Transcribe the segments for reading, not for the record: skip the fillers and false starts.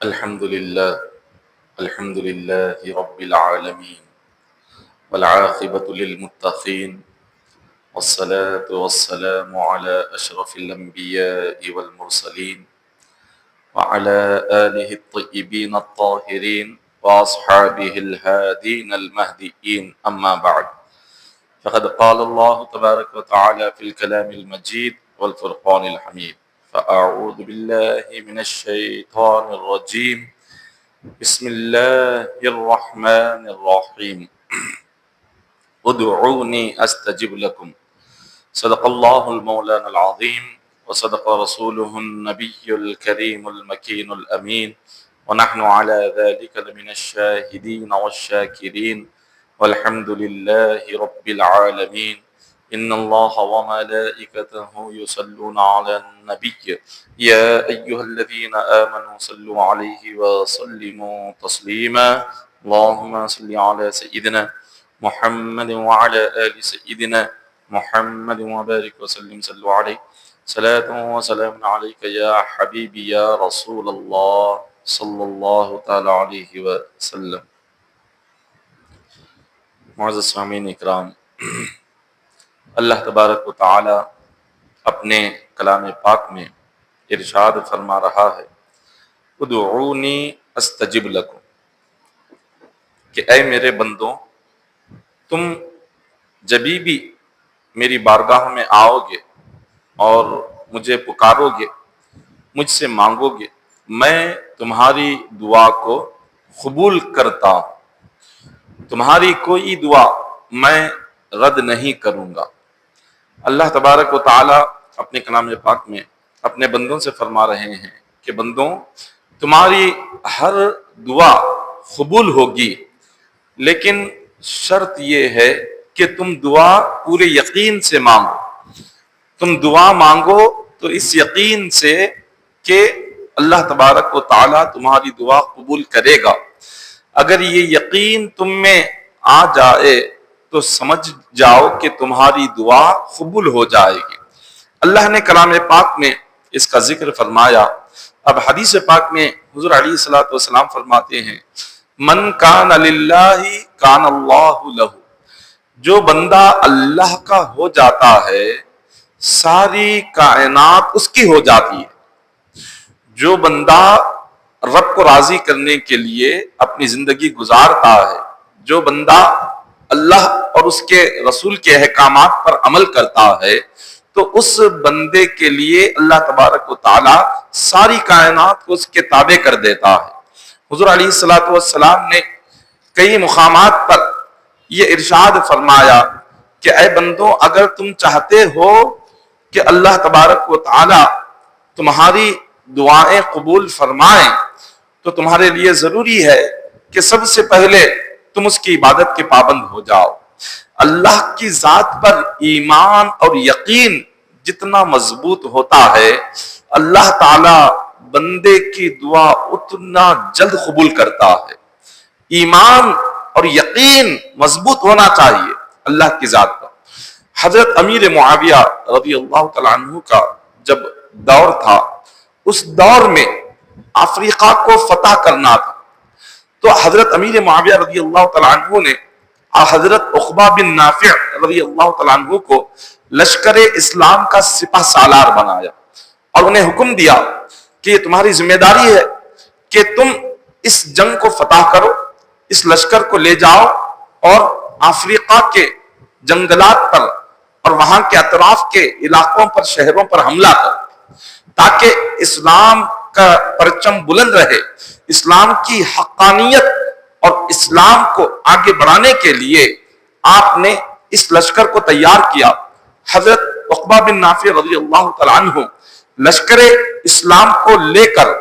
الحمد لله الحمد لله رب العالمين والعاقبة للمتقين والصلاة والسلام على أشرف الأنبياء والمرسلين وعلى آله الطيبين الطاهرين وأصحابه الهادين المهديين أما بعد فقد قال الله تبارك وتعالى في الكلام المجيد والفرقان الحميد فأعوذ بالله من الشيطان الرجيم بسم الله الرحمن الرحيم ادعوني استجب لكم صدق الله المولانا العظيم وصدق رسوله النبي الكريم المكين الأمين ونحن على ذلك لمن الشاهدين والشاكرين والحمد لله رب العالمين إن الله وملائكته يصلون على النبي يا أيها الذين آمنوا صلوا عليه وسلموا تسليما اللهم صل على سيدنا محمد وعلى آل سيدنا محمد وبارك وسلم صلوا عليه صلاة وسلام عليك يا حبيبي يا رسول الله صلی اللہ تعالی علیہ وسلم۔ معزز سامعین اکرام، اللہ تبارک و تعالی اپنے کلام پاک میں ارشاد فرما رہا ہے ادعونی استجب لکم، کہ اے میرے بندوں تم جبھی بھی میری بارگاہ میں آؤ گے اور مجھے پکارو گے، مجھ سے مانگو گے، میں تمہاری دعا کو قبول کرتا ہوں، تمہاری کوئی دعا میں رد نہیں کروں گا۔ اللہ تبارک و تعالی اپنے کلام پاک میں اپنے بندوں سے فرما رہے ہیں کہ بندوں تمہاری ہر دعا قبول ہوگی، لیکن شرط یہ ہے کہ تم دعا پورے یقین سے مانگو۔ تم دعا مانگو تو اس یقین سے کہ اللہ تبارک و تعالیٰ تمہاری دعا قبول کرے گا۔ اگر یہ یقین تم میں آ جائے تو سمجھ جاؤ کہ تمہاری دعا قبول ہو جائے گی۔ اللہ نے کلام پاک میں اس کا ذکر فرمایا۔ اب حدیث پاک میں حضور علیہ الصلوۃ والسلام فرماتے ہیں من کان للہ کان اللہ لہ، جو بندہ اللہ کا ہو جاتا ہے ساری کائنات اس کی ہو جاتی ہے۔ جو بندہ رب کو راضی کرنے کے لیے اپنی زندگی گزارتا ہے، جو بندہ اللہ اور اس کے رسول کے احکامات پر عمل کرتا ہے، تو اس بندے کے لیے اللہ تبارک و تعالی ساری کائنات کو اس کے تابع کر دیتا ہے۔ حضور علیہ الصلوۃ والسلام نے کئی مقامات پر یہ ارشاد فرمایا کہ اے بندوں اگر تم چاہتے ہو کہ اللہ تبارک و تعالی تمہاری دعائیں قبول فرمائیں تو تمہارے لیے ضروری ہے کہ سب سے پہلے تم اس کی عبادت کے پابند ہو جاؤ۔ اللہ کی ذات پر ایمان اور یقین جتنا مضبوط ہوتا ہے اللہ تعالی بندے کی دعا اتنا جلد قبول کرتا ہے۔ ایمان اور یقین مضبوط ہونا چاہیے اللہ کی ذات پر۔ حضرت امیر معاویہ رضی اللہ تعالیٰ عنہ کا جب دور تھا، اس دور میں افریقہ کو فتح کرنا تھا، تو حضرت امیر معاویہ رضی اللہ تعالیٰ عنہ نے حضرت عقبہ بن نافع رضی اللہ تعالیٰ عنہ کو لشکر اسلام کا سپہ سالار بنایا اور انہیں حکم دیا کہ یہ تمہاری ذمہ داری ہے کہ تم اس جنگ کو فتح کرو، اس لشکر کو لے جاؤ اور افریقہ کے جنگلات پر اور وہاں کے اطراف کے علاقوں پر، شہروں پر حملہ کرو تاکہ اسلام کا پرچم بلند رہے۔ اسلام کی حقانیت اور اسلام کو آگے بڑھانے کے لیے آپ نے اس لشکر کو تیار کیا۔ حضرت عقبہ بن نافع رضی اللہ تعالیٰ عنہ لشکر اسلام کو لے کر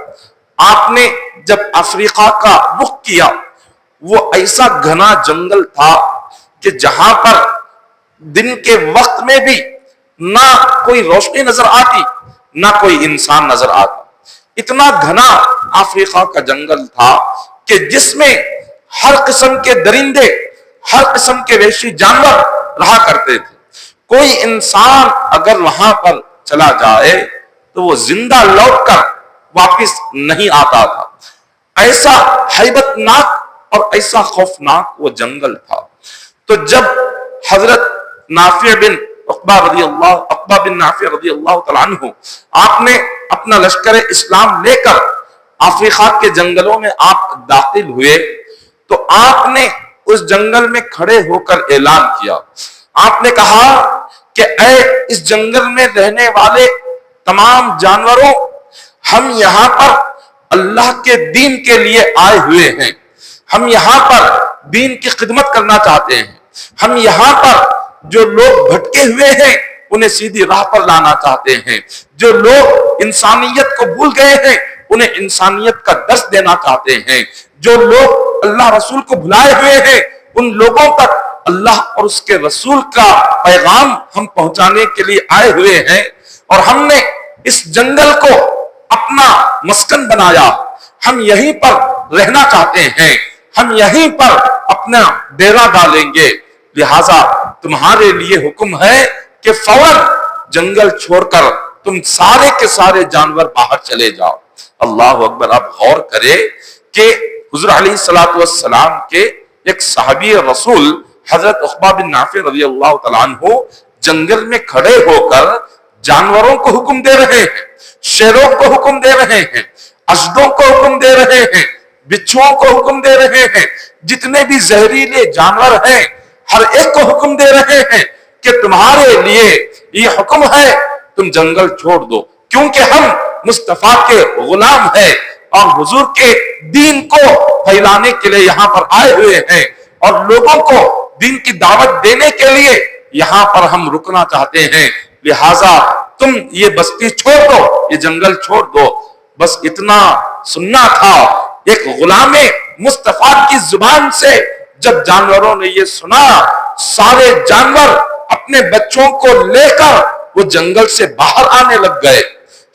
آپ نے جب افریقہ کا رخ کیا، وہ ایسا گھنا جنگل تھا کہ جہاں پر دن کے وقت میں بھی نہ کوئی روشنی نظر آتی نہ کوئی انسان نظر آتا۔ اتنا گھنا افریقہ کا جنگل تھا کہ جس میں ہر قسم کے درندے، ہر قسم کے وحشی جانور رہا کرتے تھے۔ کوئی انسان اگر وہاں پر چلا جائے تو وہ زندہ لوٹ کر واپس نہیں آتا تھا۔ ایسا ہیبت ناک اور ایسا خوفناک وہ جنگل تھا۔ تو جب حضرت نافع بن عقبہ بن نافع رضی اللہ تعالیٰ عنہ آپ نے اپنا لشکر اسلام لے کر افریقہ کے جنگلوں میں آپ داخل ہوئے تو آپ نے اس جنگل میں کھڑے ہو کر اعلان کیا، آپ نے کہا کہ اے اس جنگل میں رہنے والے تمام جانوروں، ہم یہاں پر اللہ کے دین کے لیے آئے ہوئے ہیں، ہم یہاں پر دین کی خدمت کرنا چاہتے ہیں، ہم یہاں پر جو لوگ بھٹکے ہوئے ہیں انہیں سیدھی راہ پر لانا چاہتے ہیں، جو لوگ انسانیت کو بھول گئے ہیں انہیں انسانیت کا درس دینا چاہتے ہیں، جو لوگ اللہ رسول کو بھلائے ہوئے ہیں ان لوگوں تک اللہ اور اس کے رسول کا پیغام ہم پہنچانے کے لیے آئے ہوئے ہیں، اور ہم نے اس جنگل کو اپنا مسکن بنایا، ہم یہیں پر رہنا چاہتے ہیں، ہم یہیں پر اپنا ڈیرا ڈالیں گے، لہذا تمہارے لیے حکم ہے کہ فوراً جنگل چھوڑ کر تم سارے کے سارے جانور باہر چلے جاؤ۔ اللہ اکبر! آپ غور کرے کہ حضور علیہ السلام کے ایک صحابی رسول حضرت عقبہ بن نافع رضی اللہ تعالیٰ عنہ جنگل میں کھڑے ہو کر جانوروں کو حکم دے رہے ہیں، شیروں کو حکم دے رہے ہیں، اسدوں کو حکم دے رہے ہیں، بچھوؤں کو حکم دے رہے ہیں، جتنے بھی زہریلے جانور ہیں ہر ایک کو حکم دے رہے ہیں کہ تمہارے لیے یہ حکم ہے تم جنگل چھوڑ دو، کیونکہ ہم مصطفیٰ کے غلام ہیں اور حضور کے دین کو پھیلانے کے لیے یہاں پر آئے ہوئے ہیں اور لوگوں کو دین کی دعوت دینے کے لیے یہاں پر ہم رکنا چاہتے ہیں، لہٰذا تم یہ بستی چھوڑ دو، یہ جنگل چھوڑ دو۔ بس اتنا سننا تھا، ایک غلام مصطفیٰ کی زبان سے جب جانوروں نے یہ سنا، سارے جانور اپنے بچوں کو لے کر وہ جنگل سے باہر آنے لگ گئے،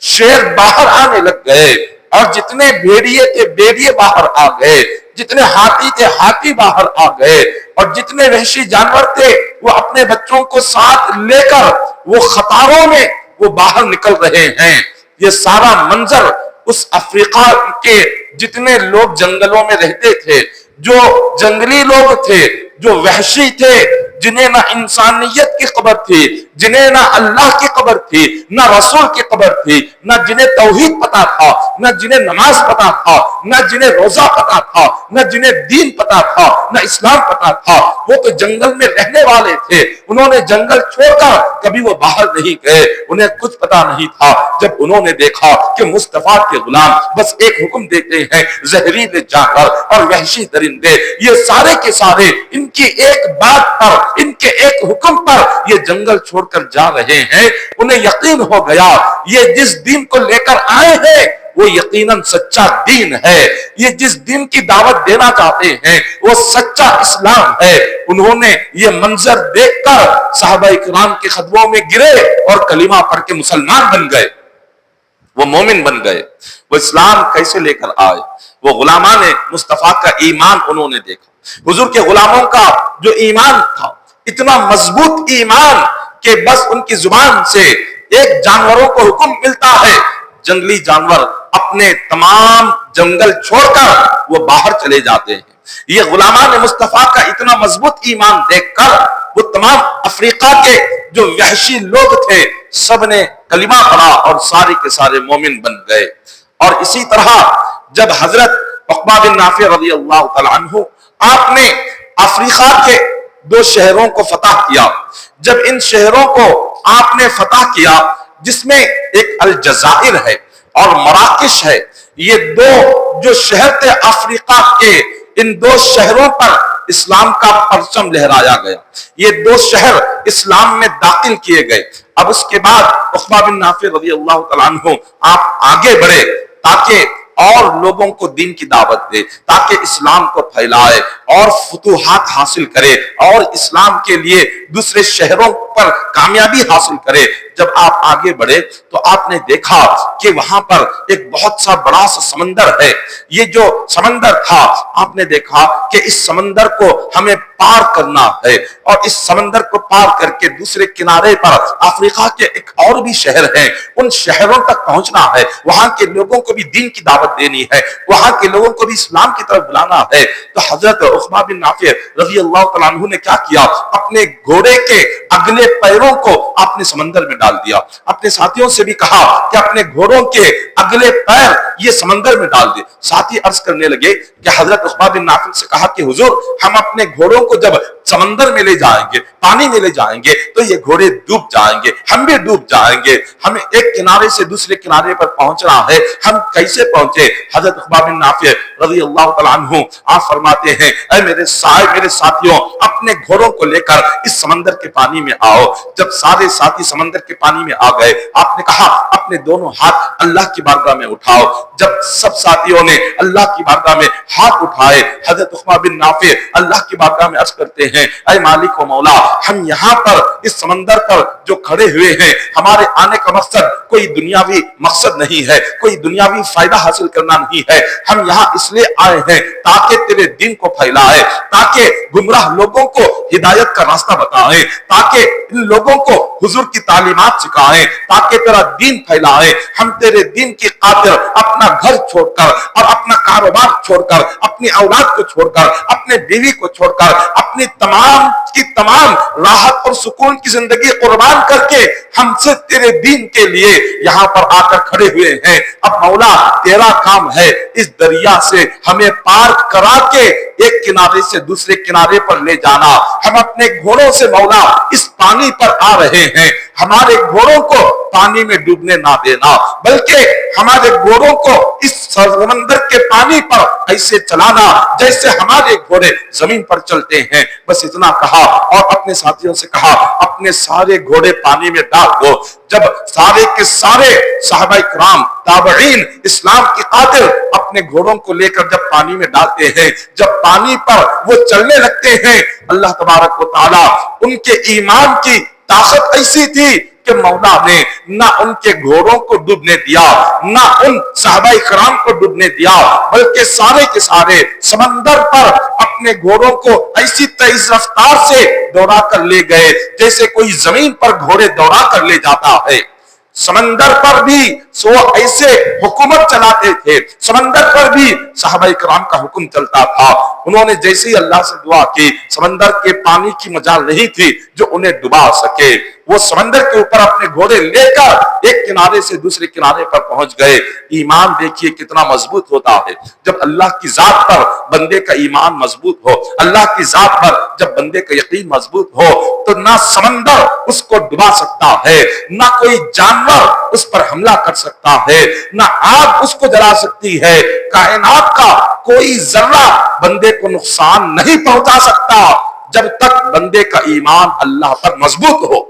شیر باہر آنے لگ گئے، اور جتنے بھیڑیے تھے بھیڑیے باہر آ گئے، جتنے ہاتھی تھے ہاتھی باہر آ گئے، اور جتنے وحشی جانور تھے وہ اپنے بچوں کو ساتھ لے کر وہ قطاروں میں وہ باہر نکل رہے ہیں۔ یہ سارا منظر اس افریقہ کے جتنے لوگ جنگلوں میں رہتے تھے، جو جنگلی لوگ تھے، جو وحشی تھے، جنہیں نہ انسانیت کی خبر تھی، جنہیں نہ اللہ کی خبر تھی، نہ رسول کی خبر تھی، نہ جنہیں توحید پتا تھا، نہ جنہیں نماز پتا تھا، نہ جنہیں روزہ پتا تھا، نہ جنہیں دین پتا تھا، نہ اسلام پتا تھا، وہ تو جنگل میں رہنے والے تھے، انہوں نے جنگل چھوڑ کر کبھی وہ باہر نہیں گئے، انہیں کچھ پتا نہیں تھا۔ جب انہوں نے دیکھا کہ مصطفیٰ کے غلام بس ایک حکم دیتے ہیں، زہریلے جانور اور وحشی درندے یہ سارے کے سارے ان کی ایک بات پر، ان کے ایک حکم پر یہ جنگل چھوڑ کر جا رہے ہیں، انہیں یقین ہو گیا یہ جس دین کو لے کر آئے ہیں وہ یقیناً سچا دین ہے، یہ جس دین کی دعوت دینا چاہتے ہیں وہ سچا اسلام ہے۔ انہوں نے یہ منظر دیکھ کر صحابہ کرام کے قدموں میں گرے اور کلمہ پڑھ کے مسلمان بن گئے، وہ مومن بن گئے۔ وہ اسلام کیسے لے کر آئے؟ وہ غلامان مصطفیٰ کا ایمان انہوں نے دیکھا، حضور کے غلاموں کا جو ایمان تھا اتنا مضبوط ایمان کہ بس ان کی زبان سے ایک جانوروں کو حکم ملتا ہے، جنگلی جانور اپنے تمام جنگل چھوڑ کر وہ باہر چلے جاتے ہیں۔ یہ غلامان مصطفیٰ کا اتنا مضبوط ایمان دیکھ کر وہ تمام افریقہ کے جو وحشی لوگ تھے سب نے کلمہ پڑھا اور سارے کے سارے مومن بن گئے۔ اور اسی طرح جب حضرت عقبہ بن نافع رضی اللہ تعالیٰ عنہ آپ نے افریقہ کے 2 شہروں کو فتح کیا، جب ان شہروں کو آپ نے فتح کیا جس میں ایک الجزائر ہے اور مراکش ہے، یہ 2 جو شہر تھے افریقہ کے، ان 2 شہروں پر اسلام کا پرچم لہرایا گیا، یہ 2 شہر اسلام میں داخل کیے گئے۔ اب اس کے بعد عقبہ بن نافع رضی اللہ تعالیٰ عنہ آپ آگے بڑھے تاکہ اور لوگوں کو دین کی دعوت دے، تاکہ اسلام کو پھیلائے، اور فتوحات حاصل کرے اور اسلام کے لیے دوسرے شہروں پر کامیابی حاصل کرے۔ جب آپ آگے بڑھے تو آپ نے دیکھا کہ وہاں پر ایک بہت سا بڑا سا سمندر ہے۔ یہ جو سمندر تھا، آپ نے دیکھا کہ اس سمندر کو ہمیں پار کرنا ہے، اور اس سمندر کو پار کر کے دوسرے کنارے پر افریقہ کے ایک اور بھی شہر ہیں، ان شہروں تک پہنچنا ہے، وہاں کے لوگوں کو بھی دین کی دعوت دینی ہے، وہاں کے لوگوں کو بھی اسلام کی طرف بلانا ہے۔ تو حضرت عقبہ بن نافع رضی اللہ تعالیٰ عنہ نے کیا کیا؟ اپنے گھوڑے کے اگلے پیروں کو آپ نے سمندر میں ڈال دیا۔ اپنے ساتھیوں سے بھی کہا کہ اپنے گھوڑوں کے اگلے پیر یہ سمندر میں ڈال دے۔ ساتھی عرض کرنے لگے کہ حضرت عقبہ بن نافع سے کہا کہ حضور، ہم اپنے گھوڑوں کو جب سمندر میں لے جائیں گے، پانی میں لے جائیں گے، تو یہ گھوڑے ڈوب جائیں گے، ہم بھی ڈوب جائیں گے، ہمیں ایک کنارے سے دوسرے کنارے پر پہنچنا ہے، ہم کیسے پہنچے؟ حضرت عقبہ بن نافع رضی اللہ تعالیٰ عنہ آپ فرماتے ہیں، اے میرے ساتھیوں، اپنے گھوڑوں کو لے کر اس سمندر کے پانی میں آؤ۔ جب سارے ساتھی سمندر کے پانی میں آ گئے، آپ نے کہا اپنے دونوں ہاتھ اللہ کی بارگاہ میں اٹھاؤ۔ جب سب ساتھیوں نے اللہ کی بارگاہ میں ہاتھ اٹھائے، حضرت عقبہ بن نافع اللہ کی بارگاہ میں عرض کرتے ہیں، اے مالک و مولا، ہم یہاں پر اس سمندر پر جو کھڑے ہوئے ہیں، ہمارے آنے کا مقصد کوئی دنیاوی مقصد نہیں ہے، کوئی دنیاوی فائدہ حاصل کرنا نہیں ہے، ہم یہاں اس لیے آئے ہیں تاکہ تیرے دین کو پھیلائے، تاکہ گمراہ لوگوں کو ہدایت کا راستہ بتائیں، تاکہ ان لوگوں کو حضور کی تعلیمات سکھائیں، تاکہ تیرا دین پھیلائے۔ ہم تیرے دین کی خاطر اپنا گھر چھوڑ کر اور اپنا کاروبار چھوڑ کر، اپنی اولاد کو چھوڑ کر، اپنے بیوی کو چھوڑ کر، اپنی تمام کی تمام راحت اور سکون کی زندگی قربان کر کے ہم سے تیرے دین کے لیے یہاں پر آ کر کھڑے ہوئے ہیں۔ اب مولا تیرا کام ہے اس دریا سے ہمیں پار کرا کے ایک کنارے سے دوسرے کنارے پر لے جانا۔ ہم اپنے گھوڑوں سے مولا اس پانی پر آ رہے ہیں، ہمارے گھوڑوں کو پانی میں ڈوبنے نہ دینا، بلکہ ہمارے گھوڑوں کو اس سمندر کے پانی پر ایسے چلانا جیسے ہمارے گھوڑے زمین پر چلتے ہیں۔ بس اتنا کہا اور اپنے ساتھیوں سے کہا اپنے سارے گھوڑے پانی میں ڈال دو۔ جب سارے کے سارے صحابہ کرام تابعین اسلام کی خاطر اپنے گھوڑوں کو لے کر جب پانی میں ڈالتے ہیں، جب پانی پر وہ چلنے لگتے ہیں، اللہ تبارک و تعالی ان کے ایمان کی طاقت ایسی تھی کہ مولا نے نہ ان کے گھوڑوں کو ڈوبنے دیا، نہ ان صحابہ کرام کو ڈوبنے دیا، بلکہ سارے کے سارے سمندر پر اپنے گھوڑوں کو ایسی تیز رفتار سے دوڑا کر لے گئے جیسے کوئی زمین پر گھوڑے دوڑا کر لے جاتا ہے۔ سمندر پر بھی سو ایسے حکومت چلاتے تھے، سمندر پر بھی صحابہ کرام کا حکم چلتا تھا۔ انہوں نے جیسے ہی اللہ سے دعا کی، سمندر کے پانی کی مجال نہیں تھی جو انہیں ڈبا سکے، وہ سمندر کے اوپر اپنے گھوڑے لے کر ایک کنارے سے دوسرے کنارے پر پہنچ گئے۔ ایمان دیکھیے کتنا مضبوط ہوتا ہے جب اللہ کی ذات پر بندے کا ایمان مضبوط ہو، اللہ کی ذات پر جب بندے کا یقین مضبوط ہو تو نہ سمندر اس کو ڈبا سکتا ہے، نہ کوئی جانور اس پر حملہ کر سکتا ہے، نہ آگ اس کو جلا سکتی ہے، کائنات کا کوئی ذرہ بندے کو نقصان نہیں پہنچا سکتا جب تک بندے کا ایمان اللہ پر مضبوط ہو۔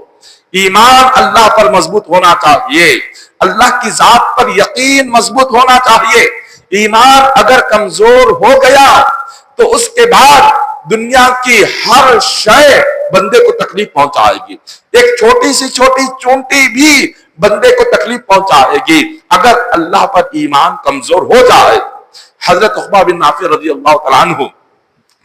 ایمان اللہ پر مضبوط ہونا چاہیے، اللہ کی ذات پر یقین مضبوط ہونا چاہیے۔ ایمان اگر کمزور ہو گیا تو اس کے بعد دنیا کی ہر شے بندے کو تکلیف پہنچائے گی، ایک چھوٹی سی چھوٹی چونٹی بھی بندے کو تکلیف پہنچائے گی اگر اللہ پر ایمان کمزور ہو جائے۔ حضرت عقبہ بن نافع رضی اللہ تعالیٰ عنہ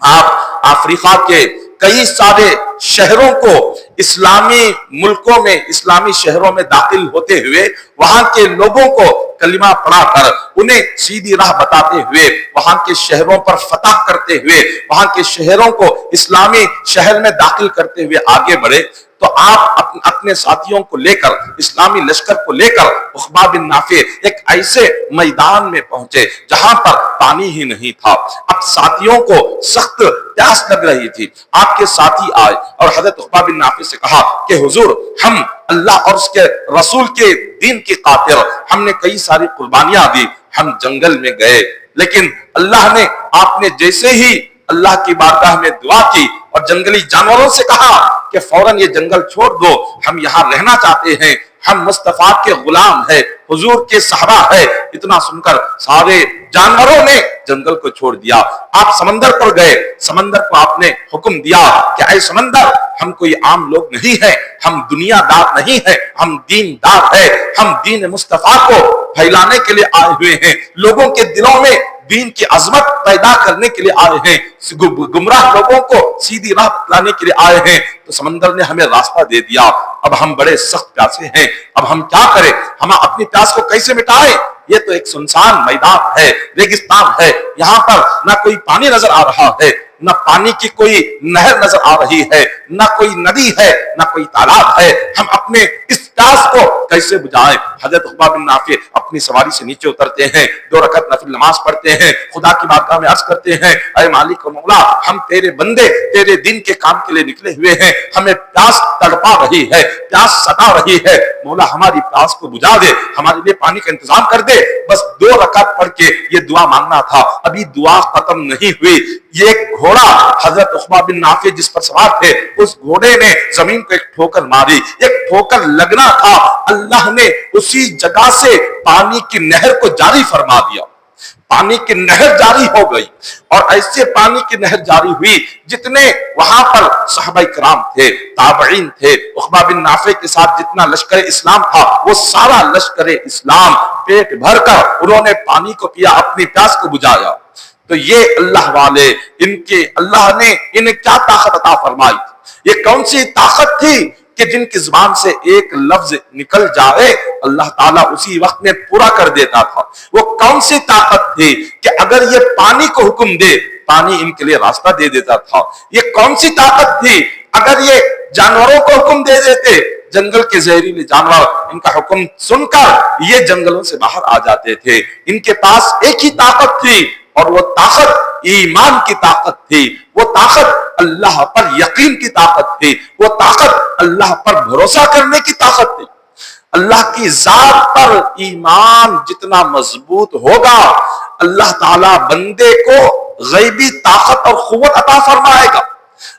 آپ افریقہ کے کئی سارے شہروں کو اسلامی ملکوں میں، اسلامی شہروں میں داخل ہوتے ہوئے وہاں کے لوگوں کو کلمہ پڑھا کر انہیں سیدھی راہ بتاتے ہوئے، وہاں کے شہروں پر فتح کرتے ہوئے، وہاں کے شہروں کو اسلامی شہر میں داخل کرتے ہوئے آگے بڑھے۔ تو آپ اپنے ساتھیوں کو لے کر، اسلامی لشکر کو لے کر عقبہ بن نافع ایک ایسے میدان میں پہنچے جہاں پر پانی ہی نہیں تھا۔ اب ساتھیوں کو سخت پیاس لگ رہی تھی، آپ کے ساتھی آئے اور حضرت عقبہ بن نافع سے کہا کہ حضور، ہم اللہ اور اس کے رسول کے دین کی خاطر ہم نے کئی ساری قربانیاں دی، ہم جنگل میں گئے، لیکن اللہ نے، آپ نے جیسے ہی اللہ کی بارگاہ میں دعا کی اور جنگلی جانوروں سے کہا کہ فوراً یہ جنگل چھوڑ دو، ہم یہاں رہنا چاہتے ہیں، ہم مصطفیٰ کے غلام ہیں، حضور کے صحابہ ہیں۔ اتنا سن کر سارے جانوروں نے جنگل کو چھوڑ دیا، آپ سمندر پر گئے، سمندر کو آپ نے حکم دیا کہ اے سمندر، ہم کوئی عام لوگ نہیں ہیں، ہم دنیا دار نہیں ہیں، ہم دین دار ہیں، ہم دین مصطفیٰ کو پھیلانے کے لیے آئے ہوئے ہیں، لوگوں کے دلوں میں دین کی عظمت پیدا کرنے کے لیے آئے ہیں، گمراہ لوگوں کو سیدھی راہ لانے کے لیے آئے ہیں۔ تو سمندر نے ہمیں راستہ دے دیا، اب ہم بڑے سخت پیاسے ہیں، اب ہم کیا کریں، ہم اپنی پیاس کو کیسے مٹائیں؟ یہ تو ایک سنسان میدان ہے، ریگستان ہے، یہاں پر نہ کوئی پانی نظر آ رہا ہے، نہ پانی کی کوئی نہر نظر آ رہی ہے، نہ کوئی ندی ہے، نہ کوئی تالاب ہے، ہم اپنے اس پیاس کو کیسے بجھائیں؟ حضرت عقبہ بن نافع اپنی سواری سے نیچے اترتے ہیں، 2 رکعت نفل نماز پڑھتے ہیں، خدا کی بارگاہ میں عرض کرتے ہیں، اے مالک و مولا، ہم تیرے بندے تیرے دین کے کام کے لیے نکلے ہوئے ہیں، ہمیں پیاس تڑپا رہی ہے، پیاس ستا رہی ہے، مولا ہماری پیاس کو بجھا دے، ہمارے لیے پانی کا انتظام کر دے۔ بس 2 رکعت پڑھ کے یہ دعا مانگنا تھا، ابھی دعا ختم نہیں ہوئی، یہ گھوڑا حضرت عقبہ بن نافع جس پر سوار تھے، اس گھوڑے نے زمین کو ایک ٹھوکر ماری، ایک ٹھوکر لگنا تھا، اللہ نے اسی جگہ سے پانی کی نہر کو جاری فرما دیا، پانی کی نہر جاری ہو گئی، اور ایسے پانی کی نہر جاری ہوئی جتنے وہاں پر صحابہ کرام تھے، تابعین تھے، عقبہ بن نافع کے ساتھ جتنا لشکر اسلام تھا، وہ سارا لشکر اسلام پیٹ بھر کر انہوں نے پانی کو پیا، اپنی پیاس کو بجھایا۔ تو یہ اللہ والے، اللہ نے انہیں کیا طاقت عطا فرمائی؟ یہ کون سی طاقت تھی کہ جن کی زبان سے ایک لفظ نکل جائے اللہ تعالیٰ اسی وقت میں پورا کر دیتا تھا؟ وہ کون سی طاقت تھی کہ اگر یہ پانی کو حکم دے، پانی ان کے لیے راستہ دے دیتا تھا؟ یہ کون سی طاقت تھی اگر یہ جانوروں کو حکم دے دیتے، جنگل کے زہریلے جانور ان کا حکم سن کر یہ جنگلوں سے باہر آ جاتے تھے؟ ان کے پاس ایک ہی طاقت تھی، اور وہ طاقت ایمان کی طاقت تھی، وہ طاقت اللہ پر یقین کی طاقت تھی، وہ طاقت اللہ پر بھروسہ کرنے کی طاقت تھی۔ اللہ کی ذات پر ایمان جتنا مضبوط ہوگا، اللہ تعالیٰ بندے کو غیبی طاقت اور قوت عطا فرمائے گا۔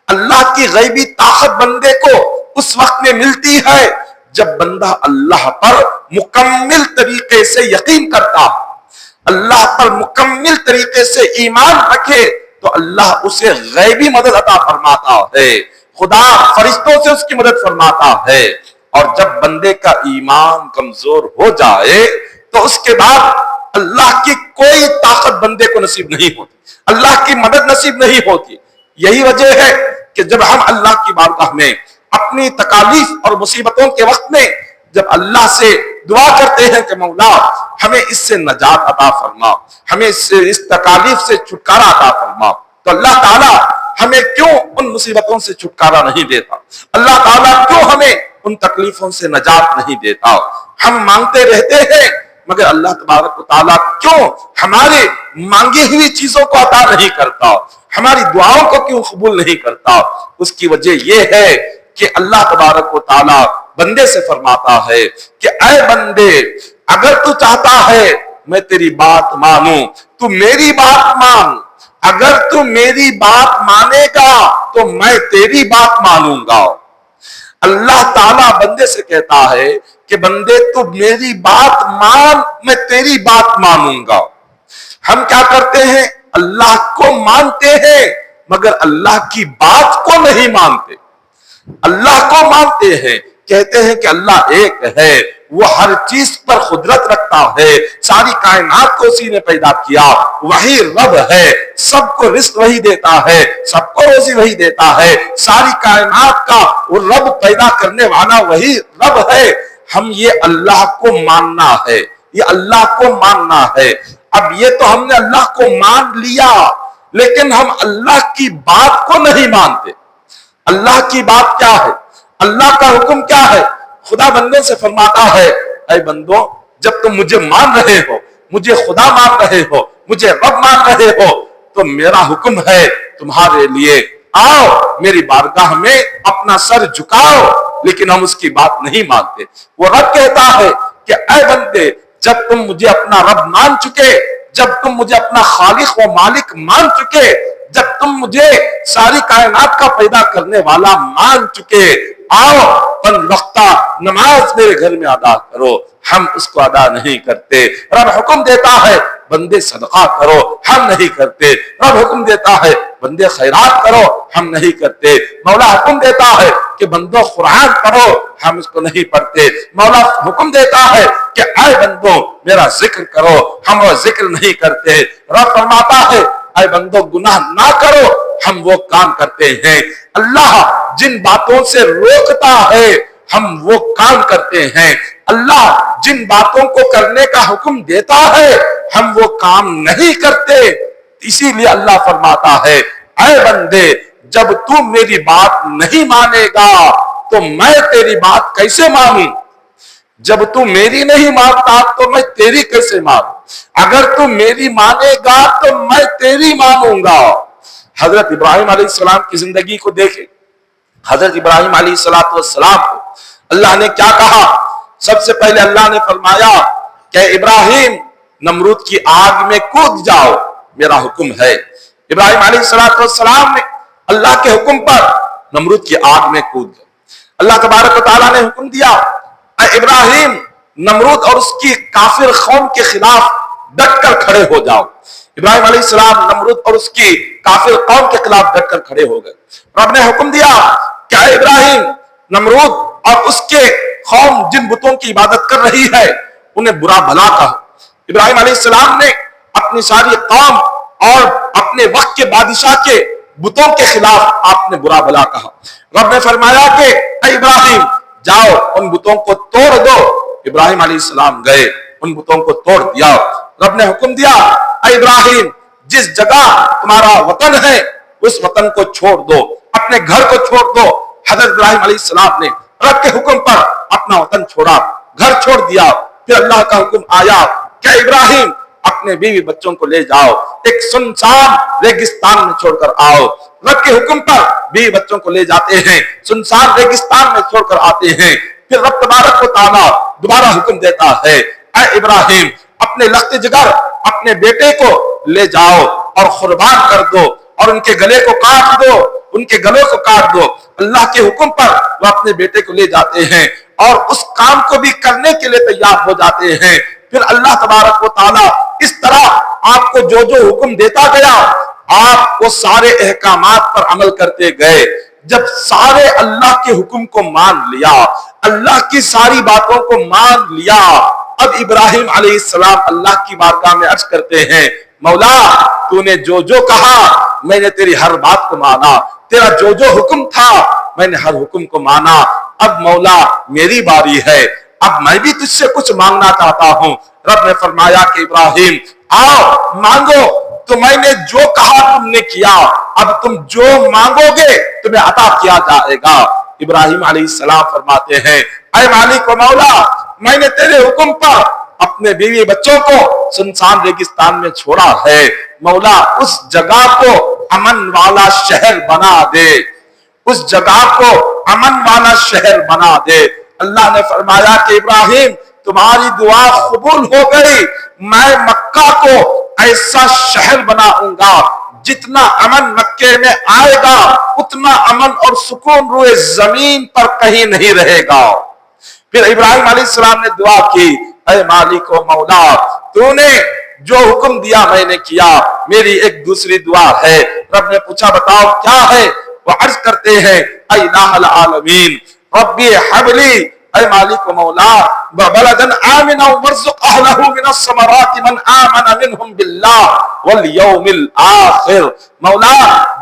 اللہ کی غیبی طاقت بندے کو اس وقت میں ملتی ہے جب بندہ اللہ پر مکمل طریقے سے یقین کرتا ہے، اللہ پر مکمل طریقے سے ایمان رکھے تو اللہ اسے غیبی مدد عطا فرماتا ہے، خدا فرشتوں سے اس کی مدد فرماتا ہے۔ اور جب بندے کا ایمان کمزور ہو جائے تو اس کے بعد اللہ کی کوئی طاقت بندے کو نصیب نہیں ہوتی، اللہ کی مدد نصیب نہیں ہوتی۔ یہی وجہ ہے کہ جب ہم اللہ کی بارگاہ میں اپنی تکالیف اور مصیبتوں کے وقت میں جب اللہ سے دعا کرتے ہیں کہ مولا ہمیں اس سے نجات عطا فرما، ہمیں اس تکالیف سے چھٹکارا عطا فرما، تو اللہ تعالیٰ ہمیں کیوں ان مصیبتوں سے چھٹکارا نہیں دیتا؟ اللہ تعالیٰ کیوں ہمیں ان تکلیفوں سے نجات نہیں دیتا؟ ہم مانگتے رہتے ہیں مگر اللہ تبارک و تعالیٰ کیوں ہمارے مانگی ہوئی چیزوں کو عطا نہیں کرتا؟ ہماری دعاؤں کو کیوں قبول نہیں کرتا؟ اس کی وجہ یہ ہے کہ اللہ تبارک و تعالیٰ بندے سے فرماتا ہے کہ اے بندے، اگر تو چاہتا ہے میں تیری بات مانوں تو میری بات مان، اگر تو میری بات مانے گا تو میں تیری بات مانوں گا۔ اللہ تعالیٰ بندے سے کہتا ہے کہ بندے تو میری بات مان، میں تیری بات مانوں گا۔ ہم کیا کرتے ہیں؟ اللہ کو مانتے ہیں مگر اللہ کی بات کو نہیں مانتے۔ اللہ کو مانتے ہیں، کہتے ہیں کہ اللہ ایک ہے، وہ ہر چیز پر قدرت رکھتا ہے، ساری کائنات کو اسی نے پیدا کیا، وہی رب ہے، سب کو رزق وہی دیتا ہے، سب کو روزی وہی دیتا ہے، ساری کائنات کا وہ رب پیدا کرنے والا وہی رب ہے۔ ہم یہ اللہ کو ماننا ہے، یہ اللہ کو ماننا ہے۔ اب یہ تو ہم نے اللہ کو مان لیا لیکن ہم اللہ کی بات کو نہیں مانتے۔ اللہ کی بات کیا ہے؟ اللہ کا حکم کیا ہے؟ خدا بندوں سے فرماتا ہے اے بندوں، جب تم مجھے مان رہے ہو، مجھے خدا مان رہے ہو، مجھے رب مان رہے ہو، تو میرا حکم ہے تمہارے لیے آؤ میری بارگاہ میں اپنا سر جھکاؤ، لیکن ہم اس کی بات نہیں مانتے۔ وہ رب کہتا ہے کہ اے بندے، جب تم مجھے اپنا رب مان چکے، جب تم مجھے اپنا خالق و مالک مان چکے، جب تم مجھے ساری کائنات کا پیدا کرنے والا مان چکے، آؤ پن وقتہ نماز میرے گھر میں ادا کرو۔ ہم اس کو ادا نہیں کرتے۔ رب حکم دیتا ہے بندے صدقہ کرو، ہم نہیں کرتے۔ رب حکم دیتا ہے بندے خیرات کرو، ہم نہیں کرتے۔ مولا حکم دیتا ہے کہ بندوں قرآن پڑھو، ہم اس کو نہیں پڑھتے۔ مولا حکم دیتا ہے کہ اے بندوں میرا ذکر کرو، ہم وہ ذکر نہیں کرتے۔ رب فرماتا ہے اے بندوں گناہ نہ کرو، ہم وہ کام کرتے ہیں۔ اللہ جن باتوں سے روکتا ہے ہم وہ کام کرتے ہیں۔ اللہ جن باتوں کو کرنے کا حکم دیتا ہے ہم وہ کام نہیں کرتے۔ اسی لیے اللہ فرماتا ہے اے بندے جب تو میری بات نہیں مانے گا تو میں تیری بات کیسے مانوں؟ جب تو میری نہیں مانتا تو میں تیری کیسے مانوں؟ اگر تو میری مانے گا تو میں تیری مانوں گا۔ حضرت ابراہیم علیہ السلام کی زندگی کو دیکھیں۔ حضرت ابراہیم علیہ السلام کو اللہ نے کیا کہا؟ سب سے پہلے اللہ نے فرمایا کہ ابراہیم نمرود کی آگ میں کود جاؤ، میرا حکم ہے۔ ابراہیم علیہ السلام نے اللہ کے حکم پر نمرود کی آگ میں کود گئے۔ اللہ تبارک و تعالیٰ نے حکم دیا اے ابراہیم نمرود اور اس کی کافر قوم کے خلاف ڈٹ کر کھڑے ہو جاؤ۔ ابراہیم علیہ السلام نمرود اور اس کی کافر قوم کے خلاف ڈٹ کر کھڑے ہو گئے۔ رب نے حکم دیا کہ اے ابراہیم نمرود اور اس کے قوم جن بتوں کی عبادت کر رہی ہے انہیں برا بھلا کہو۔ ابراہیم علیہ السلام نے اپنی ساری قوم اور اپنے وقت کے بادشاہ کے بتوں کے خلاف آپ نے برا بھلا کہا۔ رب نے فرمایا کہ اے ابراہیم جاؤ ان بتوں کو توڑ دو۔ ابراہیم علیہ السلام گئے ان بتوں کو توڑ دیا۔ رب نے حکم دیا اے ابراہیم جس جگہ تمہارا وطن ہے اس وطن کو چھوڑ دو، اپنے گھر کو چھوڑ دو۔ حضرت ابراہیم علیہ السلام نے رب کے حکم پر اپنا وطن چھوڑا، گھر چھوڑ دیا۔ پھر اللہ کا حکم آیا کہ ابراہیم اپنے بیوی بچوں کو لے جاؤ، ایک سنسان ریگستان میں چھوڑ کر آؤ۔ رب کے حکم پر بیوی بچوں کو لے جاتے ہیں، سنسان ریگستان میں چھوڑ کر آتے ہیں۔ پھر رب تبارک و تعالیٰ دوبارہ حکم دیتا ہے اے ابراہیم اپنے لخت جگر اپنے بیٹے کو لے جاؤ اور قربان کر دو اور ان کے گلے کو کاٹ دو، ان کے گلوں کو کاٹ دو۔ اللہ کے حکم پر وہ اپنے بیٹے کو لے جاتے ہیں اور اس کام کو بھی کرنے کے لیے تیار ہو جاتے ہیں۔ پھر اللہ تبارک و تعالیٰ اس طرح آپ کو جو جو حکم دیتا گیا آپ وہ سارے احکامات پر عمل کرتے گئے۔ جب سارے اللہ کے حکم کو مان لیا، اللہ کی ساری باتوں کو مان لیا، اب ابراہیم علیہ السلام اللہ کی بارگاہ میں عرض کرتے ہیں مولا تو نے جو جو کہا میں نے تیری ہر بات کو مانا، تیرا جو جو حکم تھا میں نے ہر حکم کو مانا۔ اب مولا میری باری ہے، اب میں بھی تجھ سے کچھ مانگنا چاہتا ہوں۔ رب نے فرمایا کہ ابراہیم آؤ مانگو، تو میں نے جو کہا تم نے کیا، اب تم جو مانگو گے تمہیں عطا کیا جائے گا۔ ابراہیم علیہ السلام فرماتے ہیں اے مالک و مولا میں نے تیرے حکم پر اپنے بیوی بچوں کو سنسان ریگستان میں چھوڑا ہے، مولا اس جگہ کو امن والا شہر بنا دے، اس جگہ کو امن والا شہر بنا دے۔ اللہ نے فرمایا کہ ابراہیم تمہاری دعا قبول ہو گئی، میں مکہ کو ایسا شہر بناؤں گا جتنا امن مکے میں آئے گا اتنا امن اور سکون روئے زمین پر کہیں نہیں رہے گا۔ پھر ابراہیم علیہ السلام نے دعا کی اے مالک و مولا تو نے جو حکم دیا میں نے کیا، میری ایک دوسری دعا ہے۔ رب نے پوچھا بتاؤ کیا ہے؟ وہ عرض کرتے ہیں اے الہ العالمین ربی حبلی اے مالک و مولا بلدن آمنا ورزق اہلہ من الثمرات من آمن منہم باللہ والیوم الآخر۔ مولا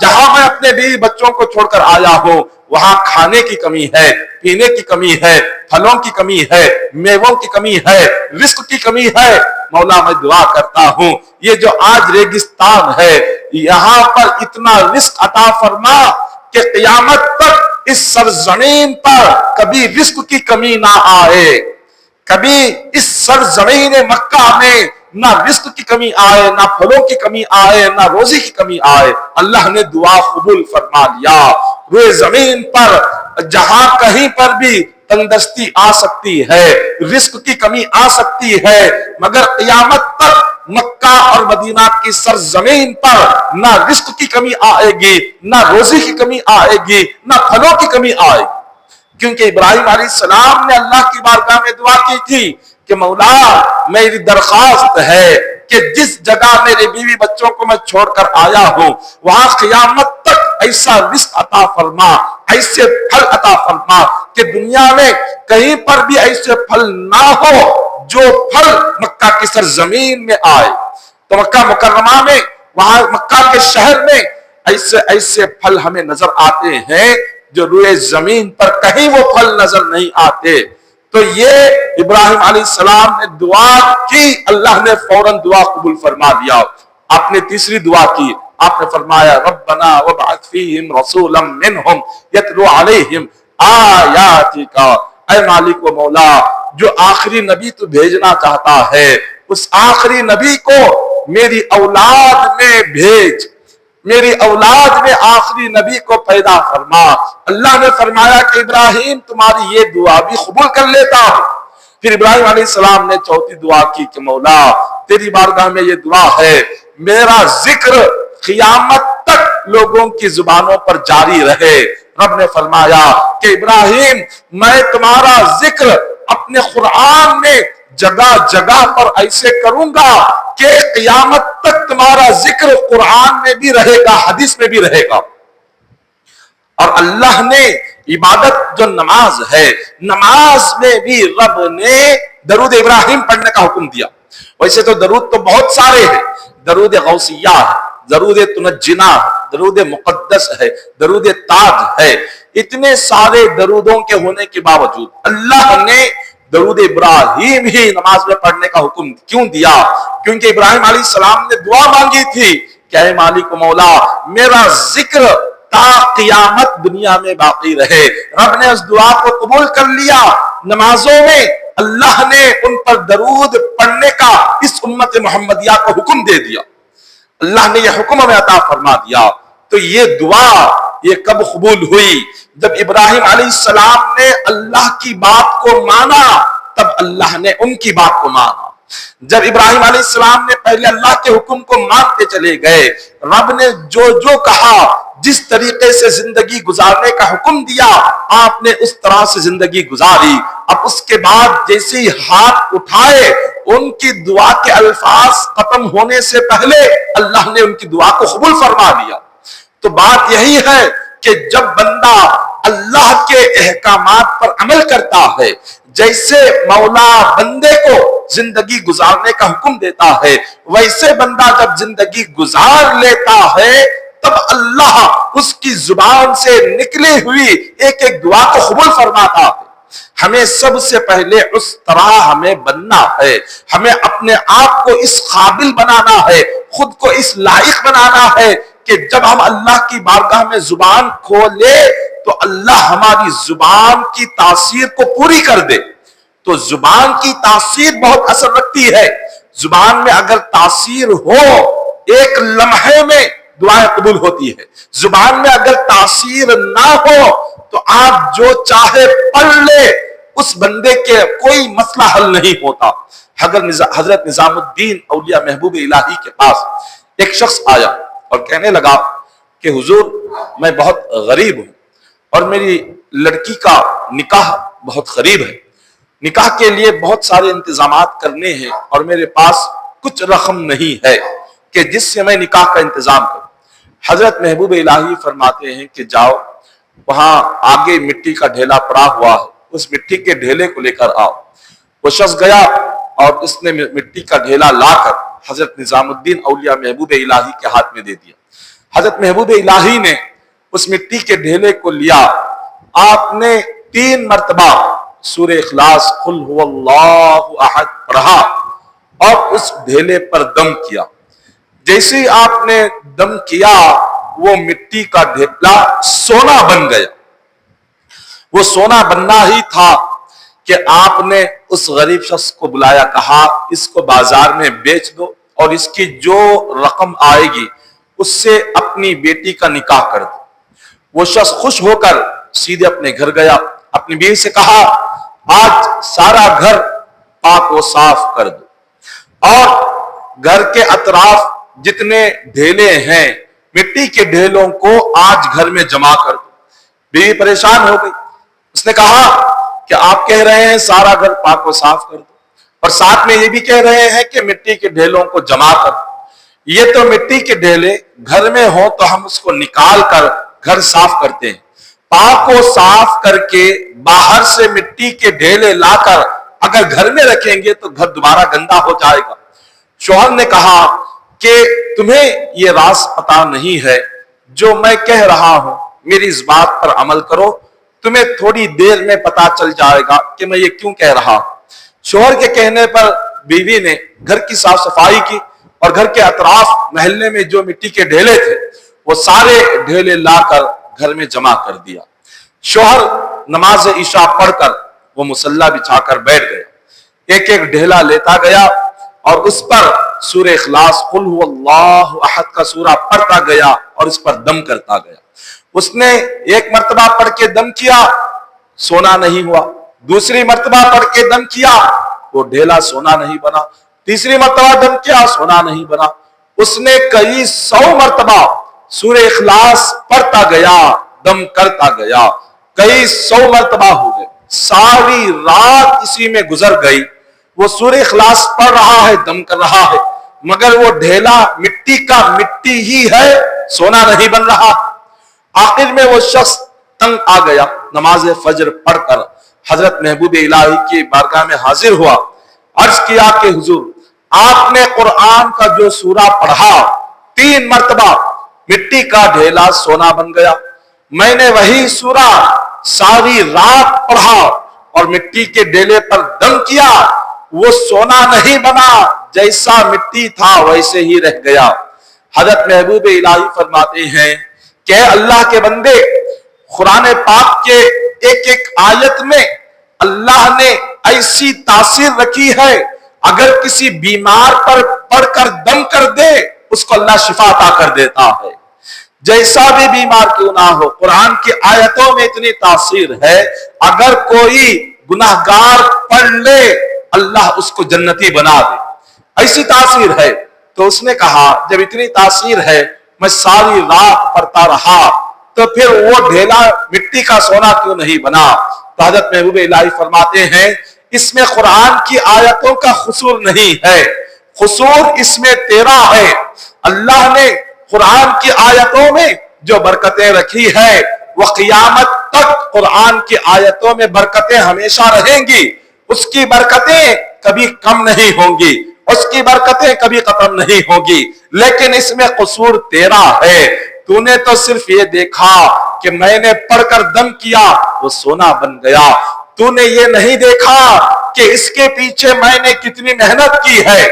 جہاں میں اپنے بیوی بچوں کو چھوڑ کر آیا ہوں وہاں کھانے کی کمی ہے، پینے کی کمی ہے، پھلوں کی کمی ہے، میووں کی کمی ہے، رزق کی کمی ہے۔ مولا میں دعا کرتا ہوں یہ جو آج ریگستان ہے یہاں پر اتنا رزق عطا فرما کہ قیامت تک اس سرزمین پر کبھی رزق کی کمی نہ آئے، کبھی اس سرزمین مکہ میں نہ رزق کی کمی آئے، نہ پھلوں کی کمی آئے، نہ روزی کی کمی آئے۔ اللہ نے دعا قبول فرما لیا۔ روئے زمین پر جہاں کہیں پر بھی تندرستی آ سکتی ہے، رزق کی کمی آ سکتی ہے، مگر قیامت تک مکہ اور مدینہ کی سرزمین پر نہ رزق کی کمی آئے گی، نہ روزی کی کمی آئے گی، نہ پھلوں کی کمی آئے گی۔ کیونکہ ابراہیم علیہ السلام نے اللہ کی بارگاہ میں دعا کی تھی کہ مولا میری درخواست ہے کہ جس جگہ میرے بیوی بچوں کو میں چھوڑ کر آیا ہوں وہاں قیامت تک ایسا رزق عطا فرما، ایسے پھل عطا فرما کہ دنیا میں کہیں پر بھی ایسے پھل نہ ہو جو پھل مکہ کی سرزمین میں آئے۔ تو مکہ مکرمہ میں، وہاں مکہ کے شہر میں ایسے ایسے پھل ہمیں نظر آتے ہیں جو روئے زمین پر کہیں وہ پھل نظر نہیں آتے۔ تو یہ ابراہیم علیہ السلام نے دعا کی، اللہ نے فوراً دعا قبول فرما دیا۔ آپ نے تیسری دعا کی، آپ نے فرمایا ربنا وابعث فیہم رسولا منہم یتلو علیہم آیاتک، اے مالک و مولا جو آخری نبی تو بھیجنا چاہتا ہے اس آخری نبی کو میری اولاد میں بھیج، میری اولاد میں آخری نبی کو پیدا فرما۔ اللہ نے فرمایا کہ ابراہیم تمہاری یہ دعا بھی قبول کر لیتا ہوں۔ پھر ابراہیم علیہ السلام نے چوتھی دعا کی کہ مولا تیری بارگاہ میں یہ دعا ہے میرا ذکر قیامت تک لوگوں کی زبانوں پر جاری رہے۔ رب نے فرمایا کہ ابراہیم میں تمہارا ذکر اپنے قرآن میں جگہ جگہ پر ایسے کروں گا کہ قیامت تک تمہارا ذکر قرآن میں بھی رہے گا، حدیث میں بھی رہے گا۔ اور اللہ نے عبادت جو نماز ہے، نماز میں بھی رب نے درود ابراہیم پڑھنے کا حکم دیا۔ ویسے تو درود تو بہت سارے ہیں، درود غوثیہ ہے، درود تنجنا ہے، درود مقدس ہے، درود تاج ہے، اتنے سارے درودوں کے ہونے کے باوجود اللہ نے درود ابراہیم ہی نماز میں پڑھنے کا حکم کیوں دیا؟ کیونکہ ابراہیم علیہ السلام نے دعا مانگی تھی کہ اے مالک و مولا میرا ذکر تا قیامت دنیا میں باقی رہے۔ رب نے اس دعا کو قبول کر لیا۔ نمازوں میں اللہ نے ان پر درود پڑھنے کا اس امت محمدیہ کو حکم دے دیا، اللہ نے یہ حکم ہمیں عطا فرما دیا۔ تو یہ دعا یہ کب قبول ہوئی؟ جب ابراہیم علیہ السلام نے اللہ کی بات کو مانا تب اللہ نے ان کی بات کو مانا۔ جب ابراہیم علیہ السلام نے پہلے اللہ کے حکم کو مانتے چلے گئے، رب نے جو جو کہا، جس طریقے سے زندگی گزارنے کا حکم دیا آپ نے اس طرح سے زندگی گزاری۔ اب اس کے بعد جیسے ہی ہاتھ اٹھائے ان کی دعا کے الفاظ ختم ہونے سے پہلے اللہ نے ان کی دعا کو قبول فرما لیا۔ تو بات یہی ہے کہ جب بندہ اللہ کے احکامات پر عمل کرتا ہے، جیسے مولا بندے کو زندگی گزارنے کا حکم دیتا ہے ویسے بندہ جب زندگی گزار لیتا ہے تب اللہ اس کی زبان سے نکلی ہوئی ایک ایک دعا کو قبول فرماتا ہے۔ ہمیں سب سے پہلے اس طرح ہمیں بننا ہے، ہمیں اپنے آپ کو اس قابل بنانا ہے، خود کو اس لائق بنانا ہے کہ جب ہم اللہ کی بارگاہ میں زبان کھولے تو اللہ ہماری زبان کی تاثیر کو پوری کر دے۔ تو زبان کی تاثیر بہت اثر رکھتی ہے۔ زبان میں اگر تاثیر ہو ایک لمحے میں دعائیں قبول ہوتی ہے، زبان میں اگر تاثیر نہ ہو تو آپ جو چاہے پڑھ لے اس بندے کے کوئی مسئلہ حل نہیں ہوتا۔ حضرت نظام الدین اولیاء محبوب الہی کے پاس ایک شخص آیا اور کہنے لگا کہ حضور میں بہت غریب ہوں اور میری لڑکی کا نکاح بہت قریب ہے، نکاح کے لیے بہت سارے انتظامات کرنے ہیں اور میرے پاس کچھ رقم نہیں ہے کہ جس سے میں نکاح کا انتظام کروں۔ حضرت محبوب الہی فرماتے ہیں کہ جاؤ وہاں آگے مٹی کا ڈھیلا پڑا ہوا ہے، اس مٹی کے ڈھیلے کو لے کر آؤ۔ وہ شخص گیا اور اس نے مٹی کا ڈھیلا لا کر حضرت نظام الدین اولیاء محبوب الہی کے ہاتھ میں دے دیا۔ حضرت محبوب الہی نے اس مٹی کے ڈھیلے کو لیا، آپ نے 3 مرتبہ سورہ اخلاص قل هو اللہ احد پڑھا اور اس ڈھیلے پر دم کیا۔ جیسے ہی آپ نے دم کیا وہ مٹی کا ڈھیلا سونا بن گیا۔ وہ سونا بننا ہی تھا کہ آپ نے اس غریب شخص کو بلایا، کہا اس کو بازار میں بیچ دو اور اس کی جو رقم آئے گی اس سے اپنی بیٹی کا نکاح کر دو۔ وہ شخص خوش ہو کر سیدھے اپنے گھر گیا، اپنی بیوی سے کہا آج سارا گھر پاک و صاف کر دو اور گھر کے اطراف جتنے ڈھیلے ہیں مٹی کے ڈھیلوں کو آج گھر میں جمع کر دو۔ بیوی پریشان ہو گئی، اس نے کہا کہ آپ کہہ رہے ہیں سارا گھر پاک و صاف کر دو اور ساتھ میں یہ بھی کہہ رہے ہیں کہ مٹی کے ڈھیلوں کو جما کر، یہ تو مٹی کے ڈھیلے گھر میں ہوں تو ہم اس کو نکال کر گھر صاف کرتے ہیں، پاک کو صاف کر کے باہر سے مٹی کے ڈھیلے لا کر اگر گھر میں رکھیں گے تو گھر دوبارہ گندا ہو جائے گا۔ شوہر نے کہا کہ تمہیں یہ راز پتا نہیں ہے جو میں کہہ رہا ہوں، میری اس بات پر عمل کرو، تمہیں تھوڑی دیر میں پتا چل جائے گا کہ میں یہ کیوں کہہ رہا ہوں۔ شوہر کے کہنے پر بیوی نے گھر کی صاف صفائی کی اور گھر کے اطراف محلے میں جو مٹی کے ڈھیلے تھے وہ سارے ڈھیلے لا کر گھر میں جمع کر دیا۔ شوہر نماز عشاء پڑھ کر وہ مصلی بچھا کر بیٹھ گیا، ایک ایک ڈھیلا لیتا گیا اور اس پر سورہ اخلاص قل هو اللہ احد کا سورہ پڑھتا گیا اور اس پر دم کرتا گیا۔ اس نے ایک مرتبہ پڑھ کے دم کیا، سونا نہیں ہوا، دوسری مرتبہ پڑھ کے دم کیا، وہ ڈھیلا سونا نہیں بنا، تیسری مرتبہ دم کیا، سونا نہیں بنا۔ اس نے کئی 100 مرتبہ سورہ اخلاص پڑھتا گیا، دم کرتا گیا، کئی 100 مرتبہ ہو گئے، ساری رات اسی میں گزر گئی۔ وہ سورہ اخلاص پڑھ رہا ہے، دم کر رہا ہے، مگر وہ ڈھیلا مٹی کا مٹی ہی ہے، سونا نہیں بن رہا۔ آخر میں وہ شخص تنگ آ گیا، نماز فجر پڑھ کر حضرت محبوب الہی کی بارگاہ میں حاضر ہوا، عرض کیا کہ حضور آپ نے قرآن کا جو سورہ پڑھا 3 مرتبہ مٹی کا ڈھیلا سونا بن گیا، میں نے وہی سورہ ساری رات پڑھا اور مٹی کے ڈھیلے پر دم کیا، وہ سونا نہیں بنا، جیسا مٹی تھا ویسے ہی رہ گیا۔ حضرت محبوب الہی فرماتے ہیں کہ اللہ کے بندے، قرآن پاک کے ایک ایک آیت میں اللہ نے ایسی تاثیر رکھی ہے، اگر کسی بیمار پر پڑھ کر دم کر دے اس کو اللہ شفا عطا کر دیتا ہے، جیسا بھی بیمار کیوں نہ ہو۔ قرآن کی آیتوں میں اتنی تاثیر ہے، اگر کوئی گناہگار پڑھ لے اللہ اس کو جنتی بنا دے، ایسی تاثیر ہے۔ تو اس نے کہا جب اتنی تاثیر ہے میں ساری رات پڑھتا رہا تو پھر وہ ڈھیلا مٹی کا سونا کیوں نہیں بنا؟ تو حضرت محبوب الہی فرماتے ہیں اس میں قرآن کی آیتوں کا قصور نہیں ہے، قصور اس میں تیرا ہے۔ اللہ نے قرآن کی آیتوں میں جو برکتیں رکھی ہے وہ قیامت تک قرآن کی آیتوں میں برکتیں ہمیشہ رہیں گی، اس کی برکتیں کبھی کم نہیں ہوں گی، اس کی برکتیں کبھی ختم نہیں ہوگی، لیکن اس میں قصور تیرا ہے۔ تو نے تو صرف یہ دیکھا کہ میں نے پڑھ کر دم کیا وہ سونا بن گیا، تو نے یہ نہیں دیکھا کہ اس کے پیچھے میں نے کتنی محنت کی ہے،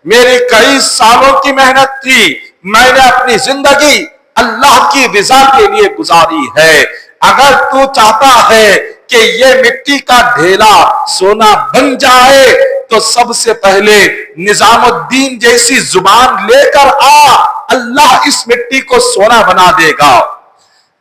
میری کئی سالوں کی محنت تھی، میں نے اپنی زندگی اللہ کی رضا کے لیے گزاری ہے۔ اگر تو چاہتا ہے کہ یہ مٹی کا ڈھیلا سونا بن جائے تو سب سے پہلے نظام الدین جیسی زبان لے کر آ، اللہ اس مٹی کو سونا بنا دے گا۔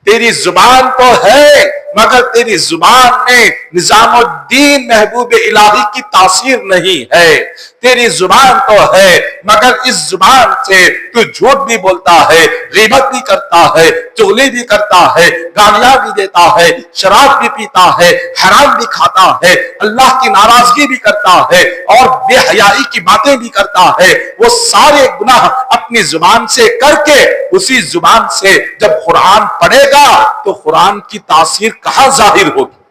تیری زبان تو ہے مگر تیری زبان میں نظام الدین محبوب الہی کی تاثیر نہیں ہے، تیری زبان تو ہے مگر اس زبان سے تو جھوٹ بھی بولتا ہے، غیبت بھی کرتا ہے، چغلی بھی کرتا ہے، گالیاں بھی دیتا ہے، شراب بھی پیتا ہے، حرام بھی کھاتا ہے، اللہ کی ناراضگی بھی کرتا ہے اور بے حیائی کی باتیں بھی کرتا ہے۔ وہ سارے گناہ اپنی زبان سے کر کے اسی زبان سے جب قرآن پڑھے گا تو قرآن کی تاثیر کہاں ظاہر ہوگی،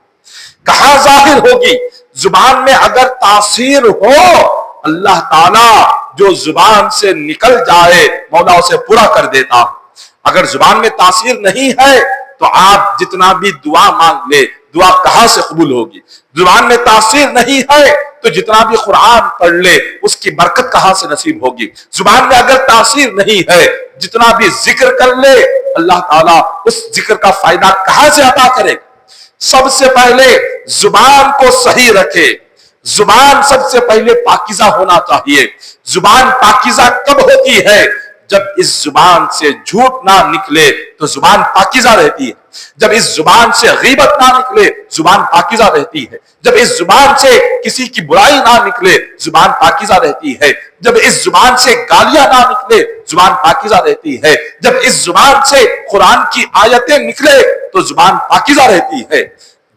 کہاں ظاہر ہوگی؟ زبان میں اگر تاثیر ہو، اللہ تعالیٰ جو زبان سے نکل جائے مولا اسے پورا کر دیتا۔ اگر زبان میں تاثیر نہیں ہے تو آپ جتنا بھی دعا مانگ لے دعا کہاں سے قبول ہوگی؟ زبان میں تاثیر نہیں ہے تو جتنا بھی قرآن پڑھ لے اس کی برکت کہاں سے نصیب ہوگی؟ زبان میں اگر تاثیر نہیں ہے جتنا بھی ذکر کر لے اللہ تعالیٰ اس ذکر کا فائدہ کہاں سے عطا کرے گا؟ سب سے پہلے زبان کو صحیح رکھے، زبان سب سے پہلے پاکیزہ ہونا چاہیے۔ زبان پاکیزہ کب ہوتی ہے؟ جب اس زبان سے جھوٹ نہ نکلے تو زبان پاکیزہ رہتی ہے، جب اس زبان سے غیبت نہ نکلے زبان پاکیزہ رہتی ہے، جب اس زبان سے کسی کی برائی نہ نکلے زبان پاکیزہ رہتی ہے، جب اس زبان سے گالیاں نہ نکلے زبان پاکیزہ رہتی ہے، جب اس زبان سے قرآن کی آیتیں نکلے تو زبان پاکیزہ رہتی ہے۔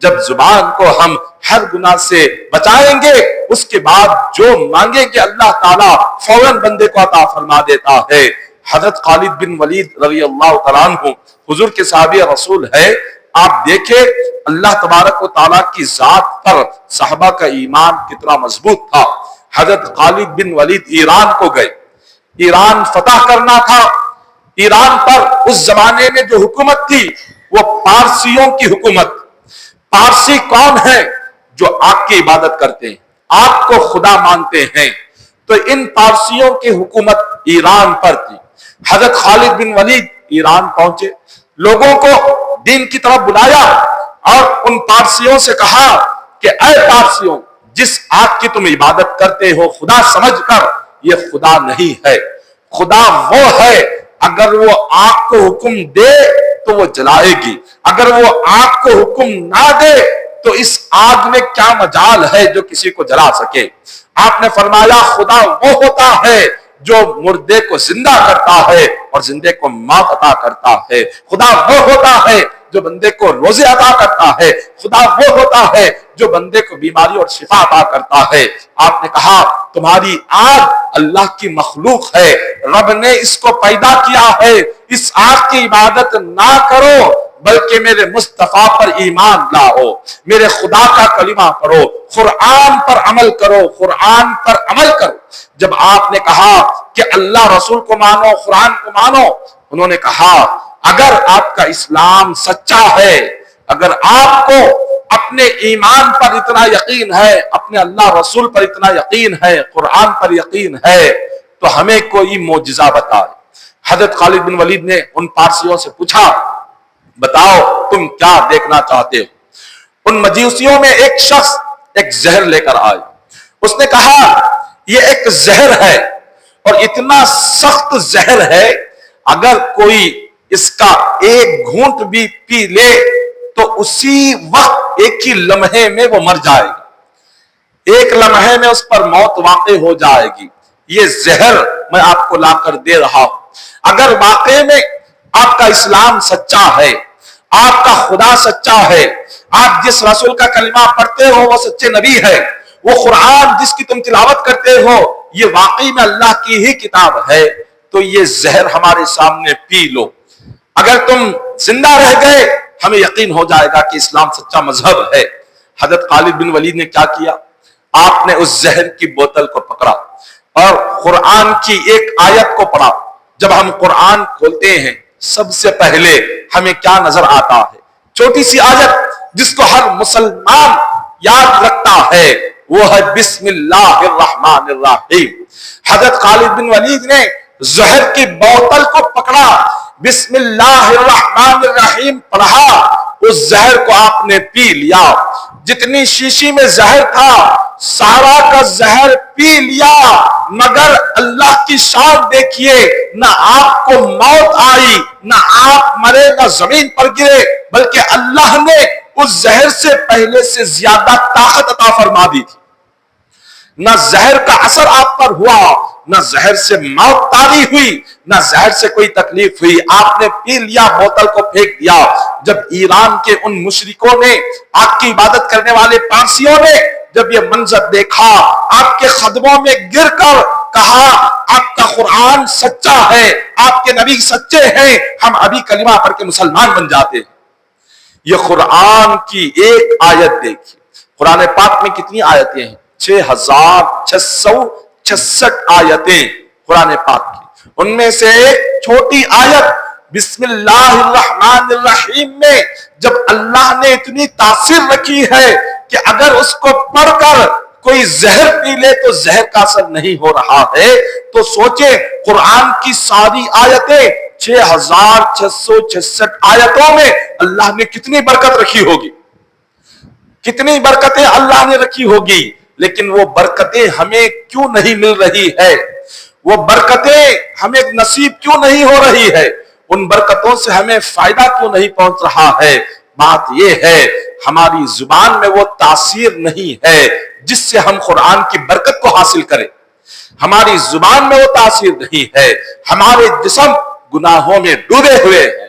جب زبان کو ہم ہر گناہ سے بچائیں گے اس کے بعد جو مانگیں گے اللہ تعالیٰ فوراً بندے کو عطا فرما دیتا ہے۔ حضرت خالد بن ولید رضی اللہ تعالیٰ عنہ حضور کے صحابی رسول ہے۔ آپ دیکھیں اللہ تبارک و تعالیٰ کی ذات پر صحابہ کا ایمان کتنا مضبوط تھا۔ حضرت خالد بن ولید ایران کو گئے، ایران فتح کرنا تھا۔ ایران پر اس زمانے میں جو حکومت تھی وہ پارسیوں کی حکومت۔ پارسی کون ہے؟ جو آگ کی عبادت کرتے ہیں، آگ کو خدا مانتے ہیں۔ تو ان پارسیوں کی حکومت ایران پر تھی۔ حضرت خالد بن ولید ایران پہنچے، لوگوں کو دین کی طرف بلایا اور ان پارسیوں سے کہا کہ اے پارسیوں، جس آگ کی تم عبادت کرتے ہو خدا سمجھ کر، یہ خدا نہیں ہے۔ خدا وہ ہے اگر وہ آگ کو حکم دے تو وہ جلائے گی، اگر وہ آگ کو حکم نہ دے تو اس آگ میں کیا مجال ہے جو کسی کو جلا سکے۔ آپ نے فرمایا خدا وہ ہوتا ہے جو مردے کو زندہ کرتا ہے اور زندے کو موت عطا کرتا ہے۔ خدا وہ ہوتا ہے جو بندے کو روزے عطا کرتا ہے۔ خدا وہ ہوتا ہے جو بندے کو بیماری اور شفا عطا کرتا ہے۔ آپ نے کہا تمہاری آگ اللہ کی مخلوق ہے، رب نے اس کو پیدا کیا ہے، اس آگ کی عبادت نہ کرو بلکہ میرے مصطفیٰ پر ایمان لاؤ، میرے خدا کا کلمہ پڑھو، قرآن پر عمل کرو، قرآن پر عمل کرو۔ جب آپ نے کہا کہ اللہ رسول کو مانو، قرآن کو مانو، انہوں نے کہا اگر آپ کا اسلام سچا ہے، اگر آپ کو اپنے ایمان پر اتنا یقین ہے، اپنے اللہ رسول پر اتنا یقین ہے، قرآن پر یقین ہے، تو ہمیں کوئی معجزہ بتائے۔ حضرت خالد بن ولید نے ان پارسیوں سے پوچھا بتاؤ تم کیا دیکھنا چاہتے ہو؟ ان مجوسیوں میں ایک شخص ایک زہر لے کر آئے، اس نے کہا یہ ایک زہر ہے اور اتنا سخت زہر ہے اگر کوئی اس کا ایک گھونٹ بھی پی لے تو اسی وقت ایک ہی لمحے میں وہ مر جائے گا، ایک لمحے میں اس پر موت واقع ہو جائے گی۔ یہ زہر میں آپ کو لا کر دے رہا ہوں، اگر واقعے میں آپ کا اسلام سچا ہے، آپ کا خدا سچا ہے، آپ جس رسول کا کلمہ پڑھتے ہو وہ سچے نبی ہے، وہ قرآن جس کی تم تلاوت کرتے ہو یہ واقعی میں اللہ کی ہی کتاب ہے، تو یہ زہر ہمارے سامنے پی لو۔ اگر تم زندہ رہ گئے ہمیں یقین ہو جائے گا کہ اسلام سچا مذہب ہے۔ حضرت خالد بن ولید نے کیا کیا؟ آپ نے اس زہر کی بوتل کو پکڑا اور قرآن کی ایک آیت کو پڑھا۔ جب ہم قرآن کھولتے ہیں سب سے پہلے ہمیں کیا نظر آتا ہے؟ چھوٹی سی آیت جس کو ہر مسلمان یاد رکھتا ہے، وہ ہے بسم اللہ الرحمن الرحیم۔ حضرت خالد بن ولید نے زہر کی بوتل کو پکڑا، بسم اللہ الرحمن الرحیم پڑھا، اس زہر کو آپ نے پی لیا۔ جتنی شیشی میں زہر تھا سارا کا زہر پی لیا، مگر اللہ کی شان دیکھیے، نہ آپ کو موت آئی، نہ آپ مرے، نہ زمین پر گرے، بلکہ اللہ نے اس زہر سے پہلے سے زیادہ طاقت عطا فرما دی تھی۔ نہ زہر کا اثر آپ پر ہوا، نہ زہر سے موت طاری ہوئی، نہ زہر سے کوئی تکلیف ہوئی، آپ نے پی لیا، بوتل کو پھینک دیا۔ جب ایران کے ان مشرکوں نے، آگ کی عبادت کرنے والے پارسیوں نے جب یہ منظر دیکھا، آپ کے قدموں میں گر کر کہا آپ کا قرآن سچا ہے، آپ کے نبی سچے ہیں، ہم ابھی کلمہ پڑھ کے مسلمان بن جاتے ہیں۔ یہ قرآن کی ایک آیت دیکھیے، قرآن پاک میں کتنی آیتیں ہیں؟ 6666 آیتیں قرآن پاک کی، ان میں سے ایک چھوٹی آیت بسم اللہ الرحمن الرحیم میں جب اللہ نے اتنی تاثیر رکھی ہے کہ اگر اس کو پڑھ کر کوئی زہر پی لے تو زہر کا اثر نہیں ہو رہا ہے، تو سوچیں قرآن کی ساری آیتیں 6666 آیتوں میں اللہ نے کتنی برکت رکھی ہوگی، کتنی برکتیں اللہ نے رکھی ہوگی۔ لیکن وہ برکتیں ہمیں کیوں نہیں مل رہی ہے؟ وہ برکتیں ہمیں نصیب کیوں نہیں ہو رہی ہے؟ ان برکتوں سے ہمیں فائدہ کیوں نہیں پہنچ رہا ہے؟ بات یہ ہے ہماری زبان میں وہ تاثیر نہیں ہے جس سے ہم قرآن کی برکت کو حاصل کریں، ہماری زبان میں وہ تاثیر نہیں ہے، ہمارے جسم گناہوں میں ڈوبے ہوئے ہیں،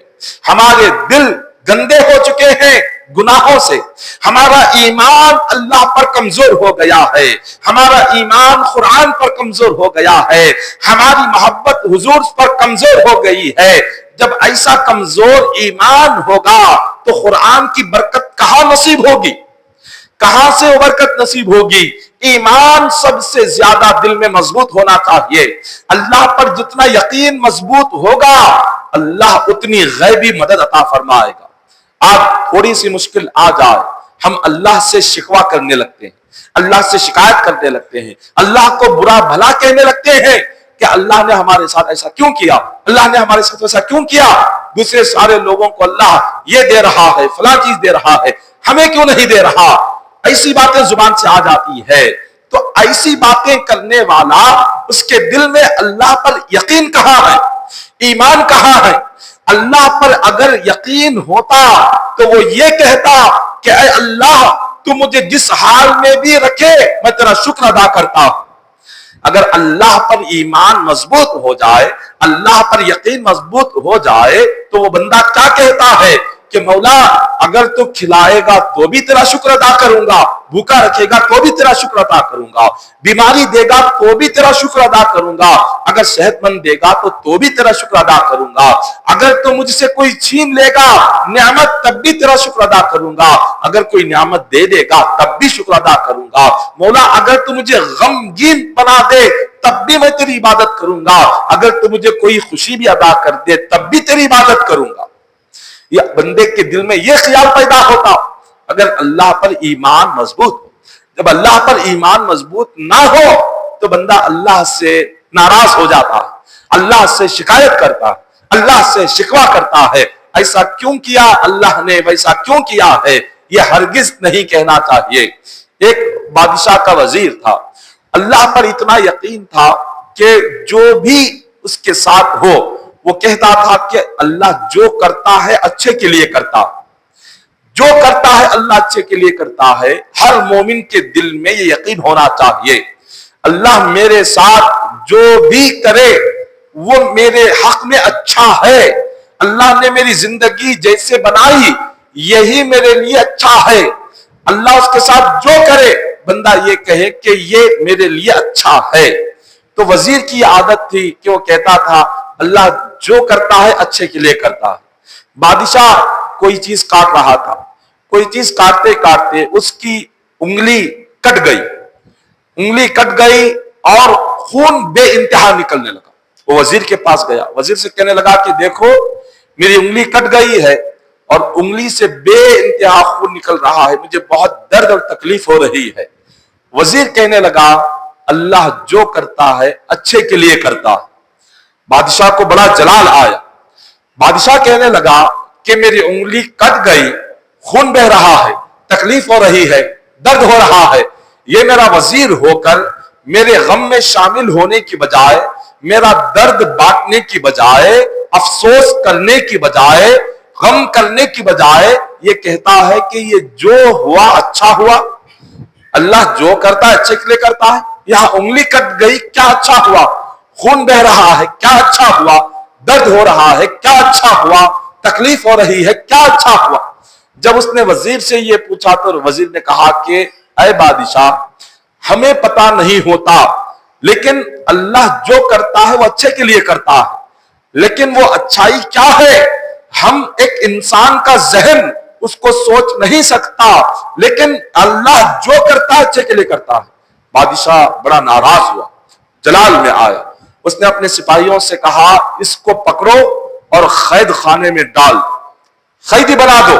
ہمارے دل گندے ہو چکے ہیں، گناہوں سے، ہمارا ایمان اللہ پر کمزور ہو گیا ہے، ہمارا ایمان قرآن پر کمزور ہو گیا ہے، ہماری محبت حضور پر کمزور ہو گئی ہے۔ جب ایسا کمزور ایمان ہوگا تو قرآن کی برکت کہاں نصیب ہوگی؟ کہاں سے وہ برکت نصیب ہوگی؟ ایمان سب سے زیادہ دل میں مضبوط ہونا چاہیے۔ اللہ پر جتنا یقین مضبوط ہوگا اللہ اتنی غیبی مدد عطا فرمائے گا۔ آج تھوڑی سی مشکل آ جائے ہم اللہ سے شکوہ کرنے لگتے ہیں، اللہ سے شکایت کرنے لگتے ہیں، اللہ کو برا بھلا کہنے لگتے ہیں کہ اللہ نے ہمارے ساتھ ایسا کیوں کیا، اللہ نے ہمارے ساتھ ایسا کیوں کیا، دوسرے سارے لوگوں کو اللہ یہ دے رہا ہے، فلاں چیز دے رہا ہے، ہمیں کیوں نہیں دے رہا؟ ایسی باتیں زبان سے آ جاتی ہے۔ تو ایسی باتیں کرنے والا اس کے دل میں اللہ پر یقین کہاں ہے، ایمان کہاں ہے؟ اللہ پر اگر یقین ہوتا تو وہ یہ کہتا کہ اے اللہ تو مجھے جس حال میں بھی رکھے میں تیرا شکر ادا کرتا ہوں۔ اگر اللہ پر ایمان مضبوط ہو جائے، اللہ پر یقین مضبوط ہو جائے تو وہ بندہ کیا کہتا ہے کہ مولا اگر تو کھلائے گا تو بھی تیرا شکر ادا کروں گا، بھوکا رکھے گا تو بھی تیرا شکر ادا کروں گا، بیماری دے گا تو بھی تیرا شکر ادا کروں گا، اگر صحت مند دے گا تو بھی تیرا شکر ادا کروں گا، اگر تو مجھ سے کوئی چھین لے گا نعمت تب بھی تیرا شکر ادا کروں گا، اگر کوئی نعمت دے دے گا تب بھی شکر ادا کروں گا، مولا اگر تو مجھے غمگین بنا دے تب بھی میں تیری عبادت کروں گا، اگر تو مجھے کوئی خوشی بھی ادا کر دے تب بھی تیری عبادت کروں گا۔ یا بندے کے دل میں یہ خیال پیدا ہوتا اگر اللہ پر ایمان مضبوط ہو۔ جب اللہ پر ایمان مضبوط نہ ہو تو بندہ اللہ سے ناراض ہو جاتا، اللہ سے شکایت کرتا، اللہ سے شکوہ کرتا ہے، ایسا کیوں کیا اللہ نے، ویسا کیوں کیا ہے، یہ ہرگز نہیں کہنا چاہیے۔ ایک بادشاہ کا وزیر تھا، اللہ پر اتنا یقین تھا کہ جو بھی اس کے ساتھ ہو وہ کہتا تھا کہ اللہ جو کرتا ہے اچھے کے لیے کرتا، جو کرتا ہے اللہ اچھے کے لیے کرتا ہے۔ ہر مومن کے دل میں یہ یقین ہونا چاہیے اللہ میرے ساتھ جو بھی کرے وہ میرے حق میں اچھا ہے، اللہ نے میری زندگی جیسے بنائی یہی میرے لیے اچھا ہے، اللہ اس کے ساتھ جو کرے بندہ یہ کہے کہ یہ میرے لیے اچھا ہے۔ تو وزیر کی عادت تھی کہ وہ کہتا تھا اللہ جو کرتا ہے اچھے کے لیے کرتا ہے۔ بادشاہ کوئی چیز کاٹ رہا تھا، کوئی چیز کاٹتے کاٹتے اس کی انگلی کٹ گئی، انگلی کٹ گئی اور خون بے انتہا نکلنے لگا۔ وہ وزیر کے پاس گیا، وزیر سے کہنے لگا کہ دیکھو میری انگلی کٹ گئی ہے اور انگلی سے بے انتہا خون نکل رہا ہے، مجھے بہت درد اور تکلیف ہو رہی ہے۔ وزیر کہنے لگا اللہ جو کرتا ہے اچھے کے لیے کرتا ہے۔ بادشاہ کو بڑا جلال آیا، بادشاہ کہنے لگا کہ میری انگلی کٹ گئی، خون بہ رہا ہے، تکلیف ہو رہی ہے، درد ہو رہا ہے، یہ میرا وزیر ہو کر میرے غم میں شامل ہونے کی بجائے، میرا درد بانٹنے کی بجائے، افسوس کرنے کی بجائے، غم کرنے کی بجائے یہ کہتا ہے کہ یہ جو ہوا اچھا ہوا، اللہ جو کرتا ہے اچھے کے لیے کرتا ہے۔ یہاں انگلی کٹ گئی کیا اچھا ہوا، خون بہ رہا ہے کیا اچھا ہوا، درد ہو رہا ہے کیا اچھا ہوا، تکلیف ہو رہی ہے کیا اچھا ہوا۔ جب اس نے وزیر سے یہ پوچھا تو وزیر نے کہا کہ اے بادشاہ ہمیں پتا نہیں ہوتا لیکن اللہ جو کرتا ہے وہ اچھے کے لیے کرتا ہے، لیکن وہ اچھائی کیا ہے ہم ایک انسان کا ذہن اس کو سوچ نہیں سکتا، لیکن اللہ جو کرتا ہے اچھے کے لیے کرتا ہے۔ بادشاہ بڑا ناراض ہوا، جلال میں آیا، اس نے اپنے سپاہیوں سے کہا اس کو پکڑو اور قید خانے میں ڈال دو، قیدی بنا دو،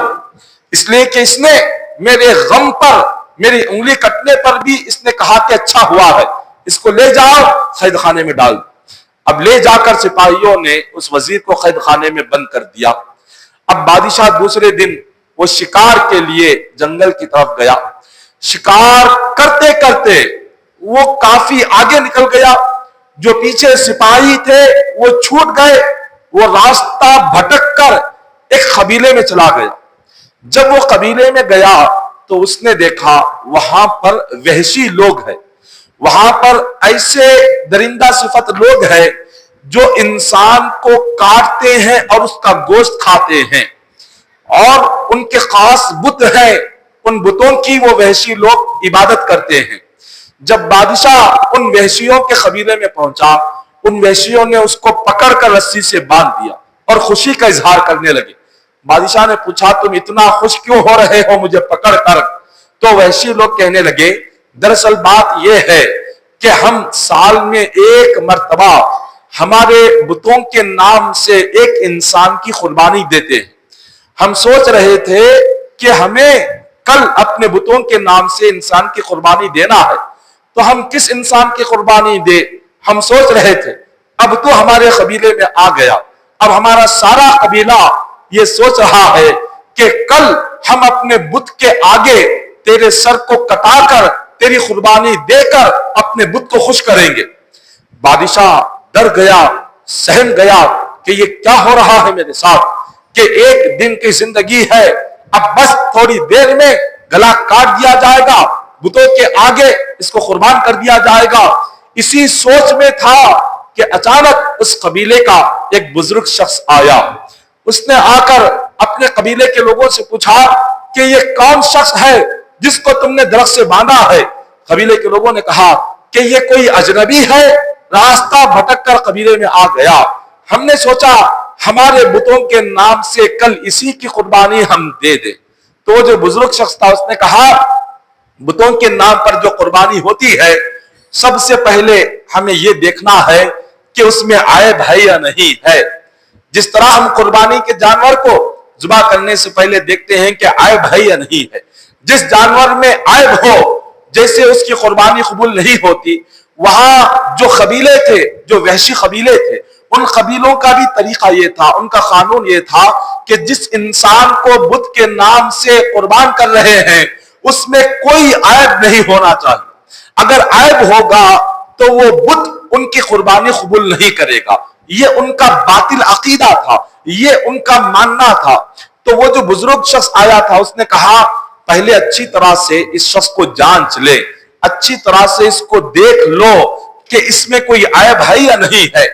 اس لیے کہ اس نے میرے غم پر، میری انگلی کٹنے پر بھی اس نے کہا کہ اچھا ہوا ہے، اس کو لے جاؤ قید خانے میں ڈال دو۔ اب لے جا کر سپاہیوں نے اس وزیر کو قید خانے میں بند کر دیا۔ اب بادشاہ دوسرے دن وہ شکار کے لیے جنگل کی طرف گیا، شکار کرتے کرتے وہ کافی آگے نکل گیا، جو پیچھے سپاہی تھے وہ چھوٹ گئے، وہ راستہ بھٹک کر ایک قبیلے میں چلا گیا۔ جب وہ قبیلے میں گیا تو اس نے دیکھا وہاں پر وحشی لوگ ہیں، وہاں پر ایسے درندہ صفت لوگ ہیں جو انسان کو کاٹتے ہیں اور اس کا گوشت کھاتے ہیں، اور ان کے خاص بت ہیں، ان بتوں کی وہ وحشی لوگ عبادت کرتے ہیں۔ جب بادشاہ ان وحشیوں کے قبیلے میں پہنچا، ان وحشیوں نے اس کو پکڑ کر رسی سے باندھ دیا اور خوشی کا اظہار کرنے لگے۔ بادشاہ نے پوچھا تم اتنا خوش کیوں ہو رہے ہو مجھے پکڑ کر؟ تو وحشی لوگ کہنے لگے دراصل بات یہ ہے کہ ہم سال میں ایک مرتبہ ہمارے بتوں کے نام سے ایک انسان کی قربانی دیتے ہیں۔ ہم سوچ رہے تھے کہ ہمیں کل اپنے بتوں کے نام سے انسان کی قربانی دینا ہے، تو ہم کس انسان کی قربانی دے؟ ہم سوچ رہے تھے، اب تو ہمارے قبیلے میں آ گیا، اب ہمارا سارا قبیلہ یہ سوچ رہا ہے کہ کل ہم اپنے بت کے آگے تیرے سر کو کٹا کر تیری قربانی دے کر اپنے بت کو خوش کریں گے۔ بادشاہ ڈر گیا، سہم گیا کہ یہ کیا ہو رہا ہے میرے ساتھ، کہ ایک دن کی زندگی ہے، اب بس تھوڑی دیر میں گلا کاٹ دیا جائے گا، بتوں کے آگے اس کو قربان کر دیا جائے گا۔ اسی سوچ میں تھا کہ اچانک اس قبیلے کا ایک بزرگ شخص آیا۔ اس نے آ کر اپنے قبیلے کے لوگوں سے پوچھا کہ یہ کون شخص ہے جس کو تم نے درخت سے باندھا ہے؟ قبیلے کے لوگوں نے کہا کہ یہ کوئی اجنبی ہے، راستہ بھٹک کر قبیلے میں آ گیا، ہم نے سوچا ہمارے بتوں کے نام سے کل اسی کی قربانی ہم دے دیں۔ تو جو بزرگ شخص تھا اس نے کہا بتوں کے نام پر جو قربانی ہوتی ہے سب سے پہلے ہمیں یہ دیکھنا ہے کہ اس میں عیب ہے یا نہیں ہے۔ جس طرح ہم قربانی کے جانور کو ذبح کرنے سے پہلے دیکھتے ہیں کہ عیب ہے یا نہیں ہے، جس جانور میں عیب ہو جیسے اس کی قربانی قبول نہیں ہوتی۔ وہاں جو قبیلے تھے، جو وحشی قبیلے تھے، ان قبیلوں کا بھی طریقہ یہ تھا، ان کا قانون یہ تھا کہ جس انسان کو بت کے نام سے قربان کر رہے ہیں اس میں کوئی عیب نہیں ہونا چاہیے۔ اگر عیب ہوگا تو وہ بت ان کی قربانی قبول نہیں کرے گا۔ یہ ان کا باطل عقیدہ تھا، یہ ان کا ماننا تھا۔ تو وہ جو بزرگ شخص آیا تھا اس نے کہا پہلے اچھی طرح سے اس شخص کو جانچ لے، اچھی طرح سے اس کو دیکھ لو کہ اس میں کوئی عیب ہے یا نہیں ہے۔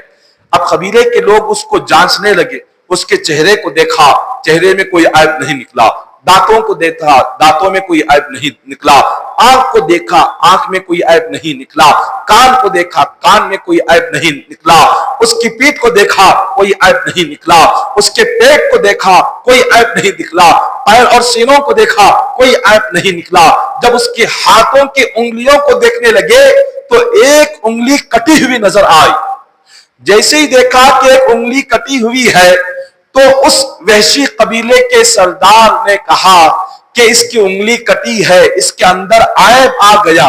اب قبیلے کے لوگ اس کو جانچنے لگے، اس کے چہرے کو دیکھا، چہرے میں کوئی عیب نہیں نکلا، دانتوں کو دیکھا، دانتوں میں کوئی عیب نہیں نکلا، آنکھ کو دیکھا، آنکھ میں کوئی عیب نہیں نکلا، کان کو دیکھا، کان میں کوئی عیب نہیں نکلا، اس کی پیٹھ کو دیکھا، کوئی عیب نہیں نکلا، اس کے پیٹ کو دیکھا، کوئی عیب نہیں نکلا، پیر اور سینوں کو دیکھا، کوئی عیب نہیں نکلا۔ جب اس کے ہاتھوں کی انگلیوں کو دیکھنے لگے تو ایک انگلی کٹی ہوئی نظر آئی۔ جیسے ہی دیکھا کہ ایک انگلی کٹی ہوئی ہے تو اس وحشی قبیلے کے سردار نے کہا کہ اس کی انگلی کٹی ہے، اس کے اندر عیب آ گیا،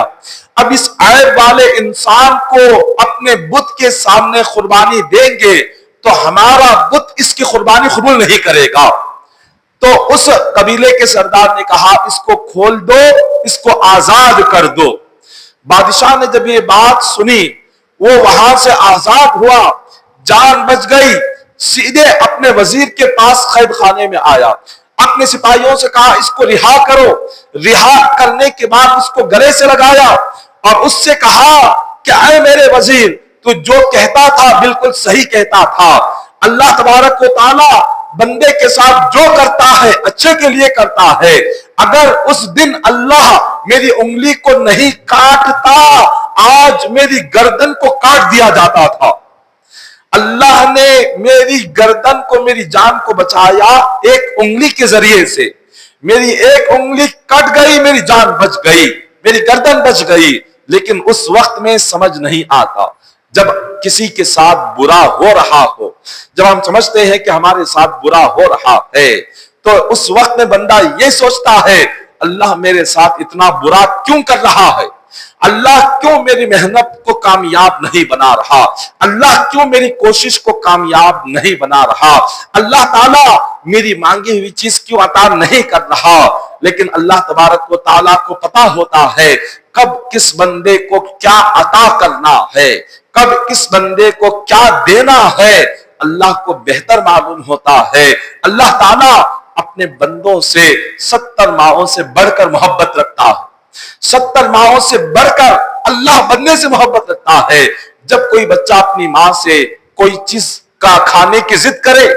اب اس عیب والے انسان کو اپنے بت کے سامنے قربانی دیں گے تو ہمارا بت اس کی قربانی قبول نہیں کرے گا۔ تو اس قبیلے کے سردار نے کہا اس کو کھول دو، اس کو آزاد کر دو۔ بادشاہ نے جب یہ بات سنی وہ وہاں سے آزاد ہوا، جان بچ گئی، سیدھے اپنے وزیر کے پاس قید خانے میں آیا، اپنے سپاہیوں سے کہا اس کو رہا کرو۔ رہا کرنے کے بعد اس کو گلے سے لگایا اور اس سے کہا کہ اے میرے وزیر تو جو کہتا تھا بالکل صحیح کہتا تھا، اللہ تبارک و تعالی بندے کے ساتھ جو کرتا ہے اچھے کے لیے کرتا ہے، اگر اس دن اللہ میری انگلی کو نہیں کاٹتا آج میری گردن کو کاٹ دیا جاتا تھا۔ اللہ نے میری گردن کو، میری جان کو بچایا ایک انگلی کے ذریعے سے، میری ایک انگلی کٹ گئی، میری جان بچ گئی، میری گردن بچ گئی، لیکن اس وقت میں سمجھ نہیں آتا جب کسی کے ساتھ برا ہو رہا ہو، جب ہم سمجھتے ہیں کہ ہمارے ساتھ برا ہو رہا ہے تو اس وقت میں بندہ یہ سوچتا ہے اللہ میرے ساتھ اتنا برا کیوں کر رہا ہے، اللہ کیوں میری محنت کو کامیاب نہیں بنا رہا، اللہ کیوں میری کوشش کو کامیاب نہیں بنا رہا، اللہ تعالیٰ میری مانگی ہوئی چیز کیوں عطا نہیں کر رہا۔ لیکن اللہ تبارک و تعالیٰ کو پتا ہوتا ہے کب کس بندے کو کیا عطا کرنا ہے، کب کس بندے کو کیا دینا ہے، اللہ کو بہتر معلوم ہوتا ہے۔ اللہ تعالیٰ اپنے بندوں سے 70 ماہوں سے بڑھ کر محبت رکھتا ہے، 70 ماہوں سے بڑھ کر اللہ بندے سے محبت رکھتا ہے۔ جب کوئی بچہ اپنی ماں سے کوئی چیز کا کھانے کی ضد کرے،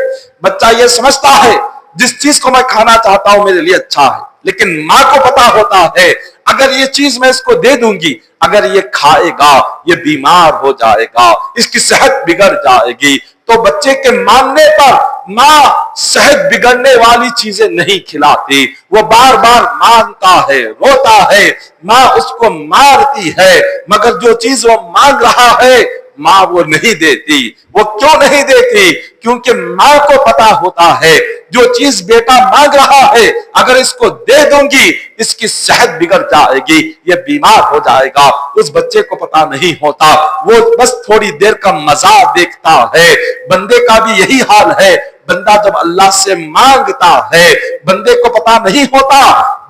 بچہ یہ سمجھتا ہے جس چیز کو میں کھانا چاہتا ہوں میرے لیے اچھا ہے، لیکن ماں کو پتا ہوتا ہے اگر یہ چیز میں اس کو دے دوں گی، اگر یہ کھائے گا یہ بیمار ہو جائے گا، اس کی صحت بگڑ جائے گی۔ تو بچے کے مانگنے پر ماں صحت بگڑنے والی چیزیں نہیں کھلاتی، وہ بار بار مانگتا ہے، روتا ہے، ماں اس کو مارتی ہے، مگر جو چیز وہ مانگ رہا ہے ماں وہ نہیں دیتی۔ وہ کیوں نہیں دیتی؟ کیونکہ ماں کو پتا ہوتا ہے جو چیز بیٹا مانگ رہا ہے اگر اس کو دے دوں گی اس کی صحت بگڑ جائے گی، یہ بیمار ہو جائے گا۔ اس بچے کو پتا نہیں ہوتا، وہ بس تھوڑی دیر کا مزہ دیکھتا ہے۔ بندے کا بھی یہی حال ہے، بندہ جب اللہ سے مانگتا ہے بندے کو پتا نہیں ہوتا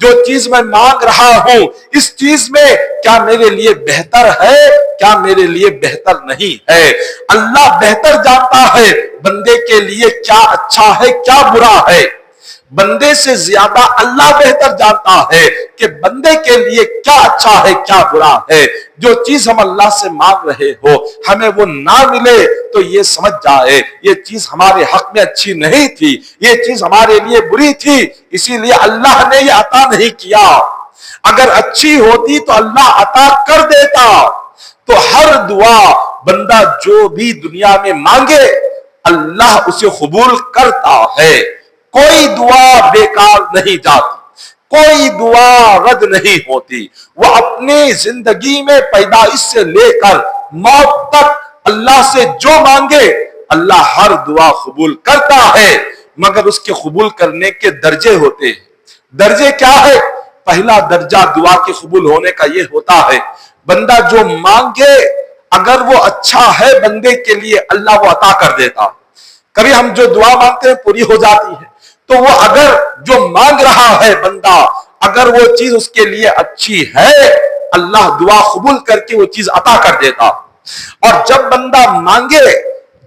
جو چیز میں مانگ رہا ہوں اس چیز میں کیا میرے لیے بہتر ہے، کیا میرے لیے بہتر نہیں ہے۔ اللہ بہتر جانتا ہے بندے کے لیے کیا اچھا ہے کیا برا ہے، بندے سے زیادہ اللہ بہتر جانتا ہے کہ بندے کے لیے کیا اچھا ہے کیا برا ہے۔ جو چیز ہم اللہ سے مانگ رہے ہو ہمیں وہ نہ ملے تو یہ سمجھ جائے یہ چیز ہمارے حق میں اچھی نہیں تھی، یہ چیز ہمارے لیے بری تھی، اسی لیے اللہ نے یہ عطا نہیں کیا۔ اگر اچھی ہوتی تو اللہ عطا کر دیتا۔ تو ہر دعا بندہ جو بھی دنیا میں مانگے اللہ اسے قبول کرتا ہے، کوئی دعا بیکار نہیں جاتی، کوئی دعا رد نہیں ہوتی۔ وہ اپنی زندگی میں پیدائش سے لے کر موت تک اللہ سے جو مانگے اللہ ہر دعا قبول کرتا ہے، مگر اس کے قبول کرنے کے درجے ہوتے ہیں۔ درجے کیا ہے؟ پہلا درجہ دعا کے قبول ہونے کا یہ ہوتا ہے بندہ جو مانگے اگر وہ اچھا ہے بندے کے لیے اللہ وہ عطا کر دیتا۔ کبھی ہم جو دعا مانگتے ہیں پوری ہو جاتی ہے، تو وہ اگر جو مانگ رہا ہے بندہ اگر وہ چیز اس کے لیے اچھی ہے اللہ دعا قبول کر کے وہ چیز عطا کر دیتا۔ اور جب بندہ مانگے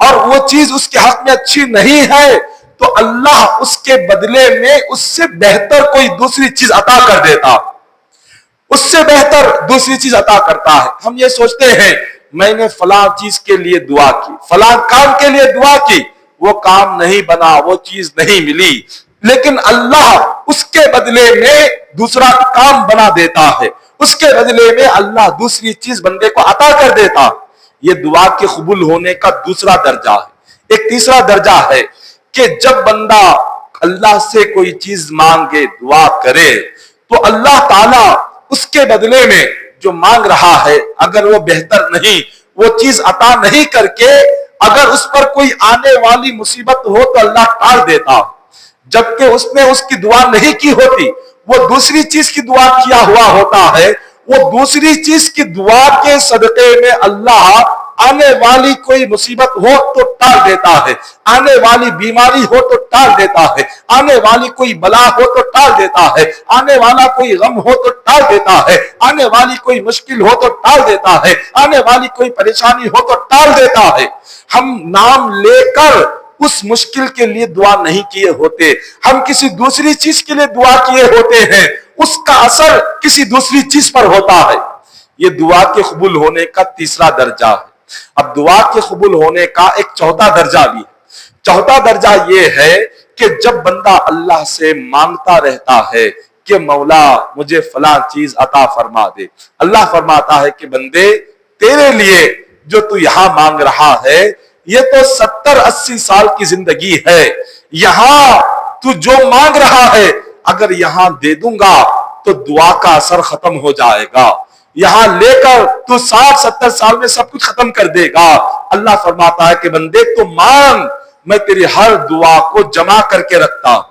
اور وہ چیز اس کے حق میں اچھی نہیں ہے تو اللہ اس کے بدلے میں اس سے بہتر کوئی دوسری چیز عطا کر دیتا، اس سے بہتر دوسری چیز عطا کرتا ہے۔ ہم یہ سوچتے ہیں میں نے فلاں چیز کے لیے دعا کی، فلاں کام کے لیے دعا کی، وہ کام نہیں بنا، وہ چیز نہیں ملی، لیکن اللہ اس کے بدلے میں دوسرا کام بنا دیتا ہے، اس کے بدلے میں اللہ دوسری چیز بندے کو عطا کر دیتا۔ یہ دعا کے قبول ہونے کا دوسرا درجہ ہے۔ ایک تیسرا درجہ ہے کہ جب بندہ اللہ سے کوئی چیز مانگے دعا کرے تو اللہ تعالی اس کے بدلے میں جو مانگ رہا ہے اگر وہ بہتر نہیں وہ چیز عطا نہیں کر کے اگر اس پر کوئی آنے والی مصیبت ہو تو اللہ ٹال دیتا، جبکہ اس نے اس کی دعا نہیں کی ہوتی، وہ دوسری چیز کی دعا کیا ہوا ہوتا ہے، وہ دوسری چیز کی دعا کے صدقے میں اللہ آنے والی کوئی مصیبت ہو تو ٹال دیتا ہے، آنے والی بیماری ہو تو ٹال دیتا ہے، آنے والی کوئی بلا ہو تو ٹال دیتا ہے، آنے والا کوئی غم ہو تو ٹال دیتا ہے، آنے والی کوئی مشکل ہو تو ٹال دیتا ہے، آنے والی کوئی پریشانی ہو تو ٹال دیتا ہے۔ ہم نام لے کر اس مشکل کے لیے دعا نہیں کیے ہوتے، ہم کسی دوسری چیز کے لیے دعا کیے ہوتے ہیں، اس کا اثر کسی دوسری چیز پر ہوتا ہے۔ یہ دعا کے قبول ہونے کا تیسرا درجہ ہے۔ اب دعا کے قبول ہونے کا ایک چوتھا درجہ بھی ہے۔ چوتھا درجہ یہ ہے کہ جب بندہ اللہ سے مانگتا رہتا ہے کہ مولا مجھے فلاں چیز عطا فرما دے، اللہ فرماتا ہے کہ بندے تیرے لیے جو تو یہاں مانگ رہا ہے یہ تو 70-80 سال کی زندگی ہے، یہاں تو جو مانگ رہا ہے اگر یہاں دے دوں گا تو دعا کا اثر ختم ہو جائے گا، یہاں لے کر تو 60-70 سال میں سب کچھ ختم کر دے گا۔ اللہ فرماتا ہے کہ بندے تو مانگ، میں تیری ہر دعا کو جمع کر کے رکھتا ہوں،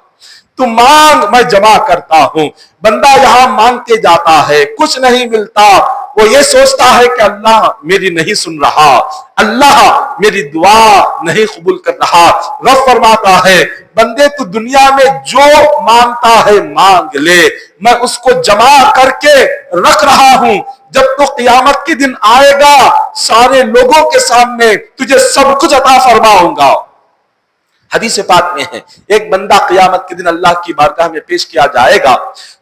تو مانگ میں جمع کرتا ہوں۔ بندہ یہاں مانگتے جاتا ہے کچھ نہیں ملتا، وہ یہ سوچتا ہے کہ اللہ میری نہیں سن رہا، اللہ میری دعا نہیں قبول کر رہا۔ رب فرماتا ہے بندے تو دنیا میں جو مانگتا ہے مانگ لے، میں اس کو جمع کر کے رکھ رہا ہوں، جب تو قیامت کے دن آئے گا سارے لوگوں کے سامنے تجھے سب کچھ عطا فرماؤں گا۔ حدیث پاک میں ہے ایک بندہ قیامت کے دن اللہ کی بارگاہ میں پیش کیا جائے گا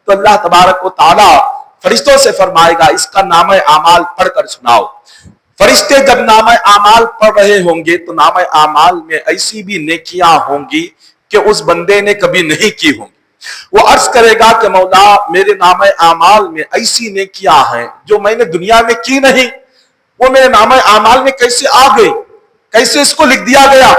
تو اللہ تبارک و تعالی فرشتوں سے فرمائے گا اس کا نامہ اعمال پڑھ کر سناؤ۔ فرشتے جب نامہ اعمال پڑھ رہے ہوں گے تو نامہ اعمال میں ایسی بھی نیکیاں ہوں گی کہ اس بندے نے کبھی نہیں کی ہوں. وہ عرض کرے گا کہ مولا میرے نامہ اعمال میں ایسی نیکیاں ہیں جو میں نے دنیا میں کی نہیں، وہ میرے نامہ اعمال میں کیسے آ گئی، کیسے اس کو لکھ دیا گیا؟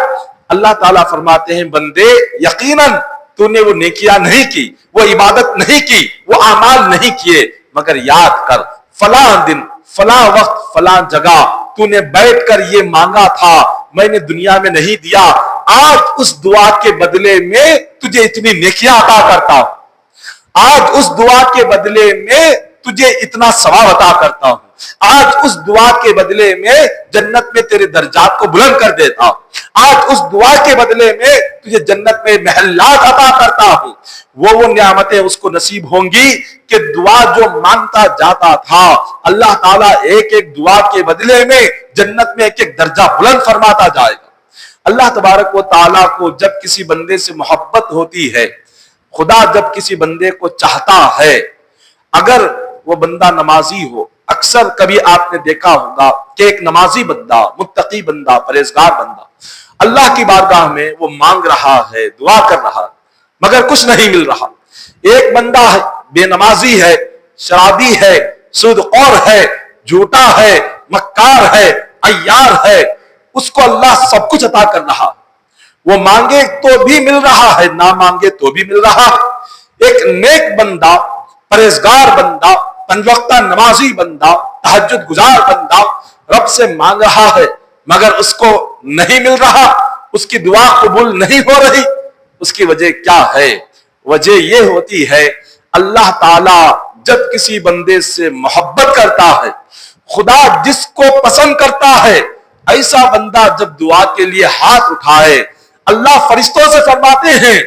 اللہ تعالیٰ فرماتے ہیں بندے یقیناً تو نے وہ نیکیاں نہیں کی، وہ عبادت نہیں کی، وہ اعمال نہیں کیے، مگر یاد کر فلاں دن فلاں وقت فلاں جگہ تو نے بیٹھ کر یہ مانگا تھا، میں نے دنیا میں نہیں دیا، آج اس دعا کے بدلے میں تجھے اتنی نیکیاں عطا کرتا ہوں، آج اس دعا کے بدلے میں تجھے اتنا ثواب عطا کرتا ہوں، آج اس دعا کے بدلے میں جنت میں تیرے درجات کو بلند کر دیتا ہوں، آج اس دعا کے بدلے میں تجھے جنت میں محلات عطا کرتا ہوں. وہ نعمتیں اس کو نصیب ہوں گی کہ دعا جو مانگتا جاتا تھا اللہ تعالیٰ ایک ایک دعا کے بدلے میں جنت میں ایک ایک درجہ بلند فرماتا جائے گا. اللہ تبارک و تعالیٰ کو جب کسی بندے سے محبت ہوتی ہے، خدا جب کسی بندے کو چاہتا ہے، اگر وہ بندہ نمازی ہو، اکثر کبھی آپ نے دیکھا ہوگا کہ ایک نمازی بندہ، متقی بندہ، پرہیزگار بندہ اللہ کی بارگاہ میں وہ مانگ رہا ہے، دعا کر رہا ہے، مگر کچھ نہیں مل رہا. ایک بندہ ہے بے نمازی ہے، شرابی ہے، سود خور ہے، جھوٹا ہے، مکار ہے، عیار ہے، اس کو اللہ سب کچھ عطا کر رہا، وہ مانگے تو بھی مل رہا ہے، نہ مانگے تو بھی مل رہا. ایک نیک بندہ، پرہیزگار بندہ، پنج وقتہ نمازی بندہ، تہجد گزار بندہ رب سے مانگ رہا ہے، مگر اس کو نہیں مل رہا، اس کی دعا قبول نہیں ہو رہی. اس کی وجہ کیا ہے؟ وجہ یہ ہوتی ہے اللہ تعالیٰ جب کسی بندے سے محبت کرتا ہے، خدا جس کو پسند کرتا ہے، ایسا بندہ جب دعا کے لیے ہاتھ اٹھائے، اللہ فرشتوں سے فرماتے ہیں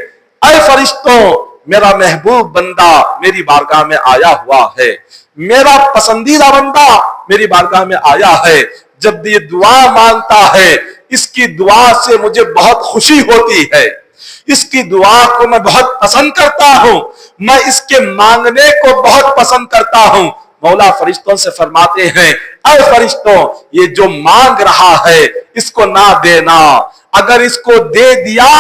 اے فرشتوں میرا محبوب بندہ میری بارگاہ میں آیا ہوا ہے، میرا پسندیدہ بندہ میری بارگاہ میں آیا ہے، جب یہ دعا مانگتا ہے اس کی دعا سے مجھے بہت خوشی ہوتی ہے، اس کی دعا کو میں بہت پسند کرتا ہوں، میں اس کے مانگنے کو بہت پسند کرتا ہوں. مولا فرشتوں سے فرماتے ہیں اے فرشتوں یہ جو مانگ رہا ہے اس کو نہ دینا، اگر اس کو دے دیا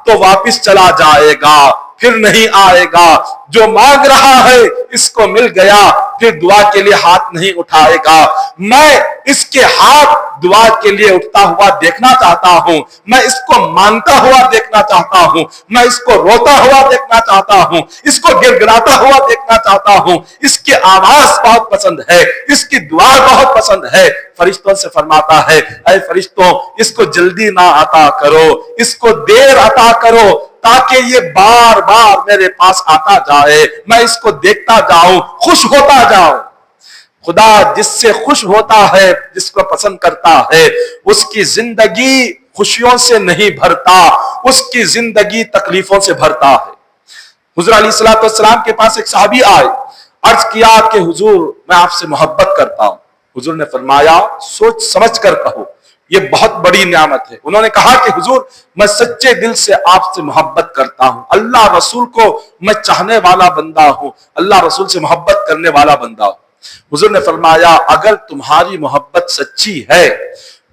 تو واپس چلا جائے گا، پھر نہیں آئے گا. جو مانگ رہا ہے اس کو مل گیا، پھر دعا کے لیے ہاتھ نہیں اٹھائے گا. میں اس کے ہاتھ دعا کے لیے اٹھتا ہوا دیکھنا چاہتا ہوں، میں اس کو مانگتا ہوا دیکھنا چاہتا ہوں، میں اس کو روتا ہوا دیکھنا چاہتا ہوں، اس کو گر گراتا ہوا دیکھنا چاہتا ہوں. اس کی آواز بہت پسند ہے، اس کی دعا بہت پسند ہے. فرشتوں سے فرماتا ہے اے فرشتوں اس کو جلدی نہ عطا کرو، اس کو دیر عطا کرو تاکہ یہ بار بار میرے پاس آتا جائے، میں اس کو دیکھتا جاؤں، خوش ہوتا جاؤں. خدا جس سے خوش ہوتا ہے، جس کو پسند کرتا ہے، اس کی زندگی خوشیوں سے نہیں بھرتا، اس کی زندگی تکلیفوں سے بھرتا ہے. حضور علیہ السلام کے پاس ایک صحابی آئے، عرض کیا کہ حضور میں آپ سے محبت کرتا ہوں. حضور نے فرمایا سوچ سمجھ کر کہو، یہ بہت بڑی نعمت ہے. انہوں نے کہا کہ حضور میں سچے دل سے آپ سے محبت کرتا ہوں، اللہ رسول کو میں چاہنے والا بندہ ہوں، اللہ رسول سے محبت کرنے والا بندہ ہوں. حضور نے فرمایا اگر تمہاری محبت سچی ہے،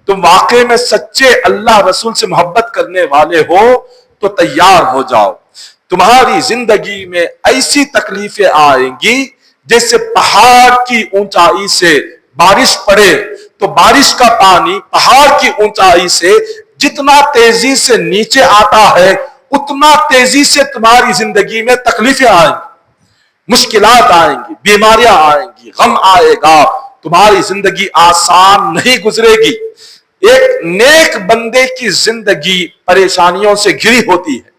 تم واقعی میں سچے اللہ رسول سے محبت کرنے والے ہو تو تیار ہو جاؤ. تمہاری زندگی میں ایسی تکلیفیں آئیں گی جیسے پہاڑ کی اونچائی سے بارش پڑے تو بارش کا پانی پہاڑ کی اونچائی سے جتنا تیزی سے نیچے آتا ہے اتنا تیزی سے تمہاری زندگی میں تکلیفیں آئیں گی، مشکلات آئیں گی، بیماریاں آئیں گی، غم آئے گا، تمہاری زندگی آسان نہیں گزرے گی. ایک نیک بندے کی زندگی پریشانیوں سے گھری ہوتی ہے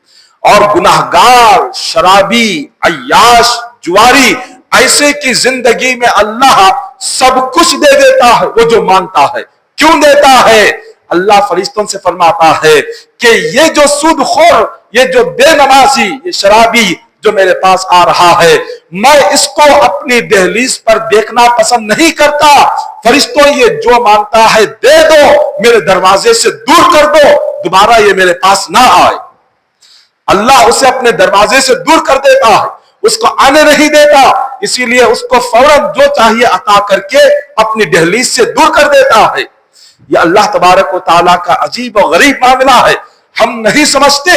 اور گناہگار، شرابی، عیاش، جواری ایسے کی زندگی میں اللہ سب کچھ دے دیتا ہے وہ جو مانگتا ہے. کیوں دیتا ہے؟ اللہ فرشتوں سے فرماتا ہے کہ یہ جو سود خور، یہ جو بے نمازی، یہ شرابی جو میرے پاس آ رہا ہے میں اس کو اپنی دہلیز پر دیکھنا پسند نہیں کرتا. فرشتوں یہ جو مانگتا ہے دے دو، میرے دروازے سے دور کر دو، دوبارہ یہ میرے پاس نہ آئے. اللہ اسے اپنے دروازے سے دور کر دیتا ہے، اس کو آنے نہیں دیتا، اسی لیے اس کو فوراً جو چاہیے عطا کر کے اپنی دہلیز سے دور کر دیتا ہے. یہ اللہ تبارک و تعالیٰ کا عجیب و غریب معاملہ ہے. ہم نہیں سمجھتے،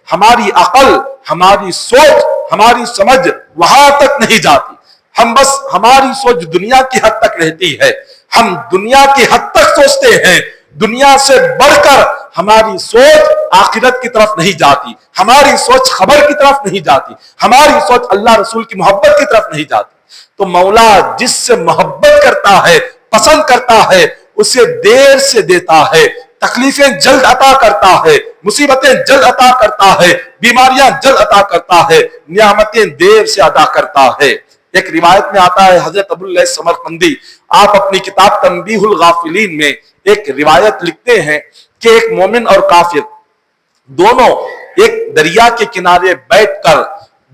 ہماری عقل، ہماری سوچ، ہماری سمجھ وہاں تک نہیں جاتی. ہم بس ہماری سوچ دنیا کی حد تک رہتی ہے. ہم دنیا کی حد تک سوچتے ہیں. دنیا سے بڑھ کر ہماری سوچ آخرت کی طرف نہیں جاتی. ہماری سوچ خبر کی طرف نہیں جاتی. ہماری سوچ اللہ رسول کی محبت کی طرف نہیں جاتی. تو مولا جس سے محبت کرتا ہے، پسند کرتا ہے، اسے دیر سے دیتا ہے، تکلیفیں جلد عطا کرتا ہے، مصیبتیں جلد عطا کرتا ہے، بیماریاں جلد عطا کرتا ہے، نعمتیں دیر سے ادا کرتا ہے. ایک روایت میں آتا ہے، حضرت ابواللیث سمرقندی آپ اپنی کتاب تنبیہ الغافلین میں ایک روایت لکھتے ہیں کہ ایک مومن اور کافر دونوں ایک دریا کے کنارے بیٹھ کر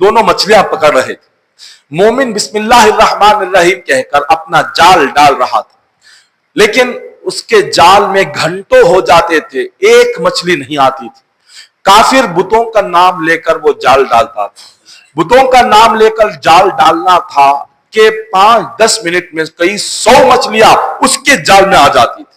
دونوں مچھلیاں پکڑ رہے تھے. مومن بسم اللہ الرحمن الرحیم کہہ کر اپنا جال ڈال رہا تھا، لیکن اس کے جال میں گھنٹوں ہو جاتے تھے، ایک مچھلی نہیں آتی تھی. کافر بتوں کا نام لے کر وہ جال ڈالتا تھا. بتوں کا نام لے کر جال ڈالنا تھا کہ 5-10 منٹ میں کئی 100 مچھلیاں اس کے جال میں آ جاتی تھی.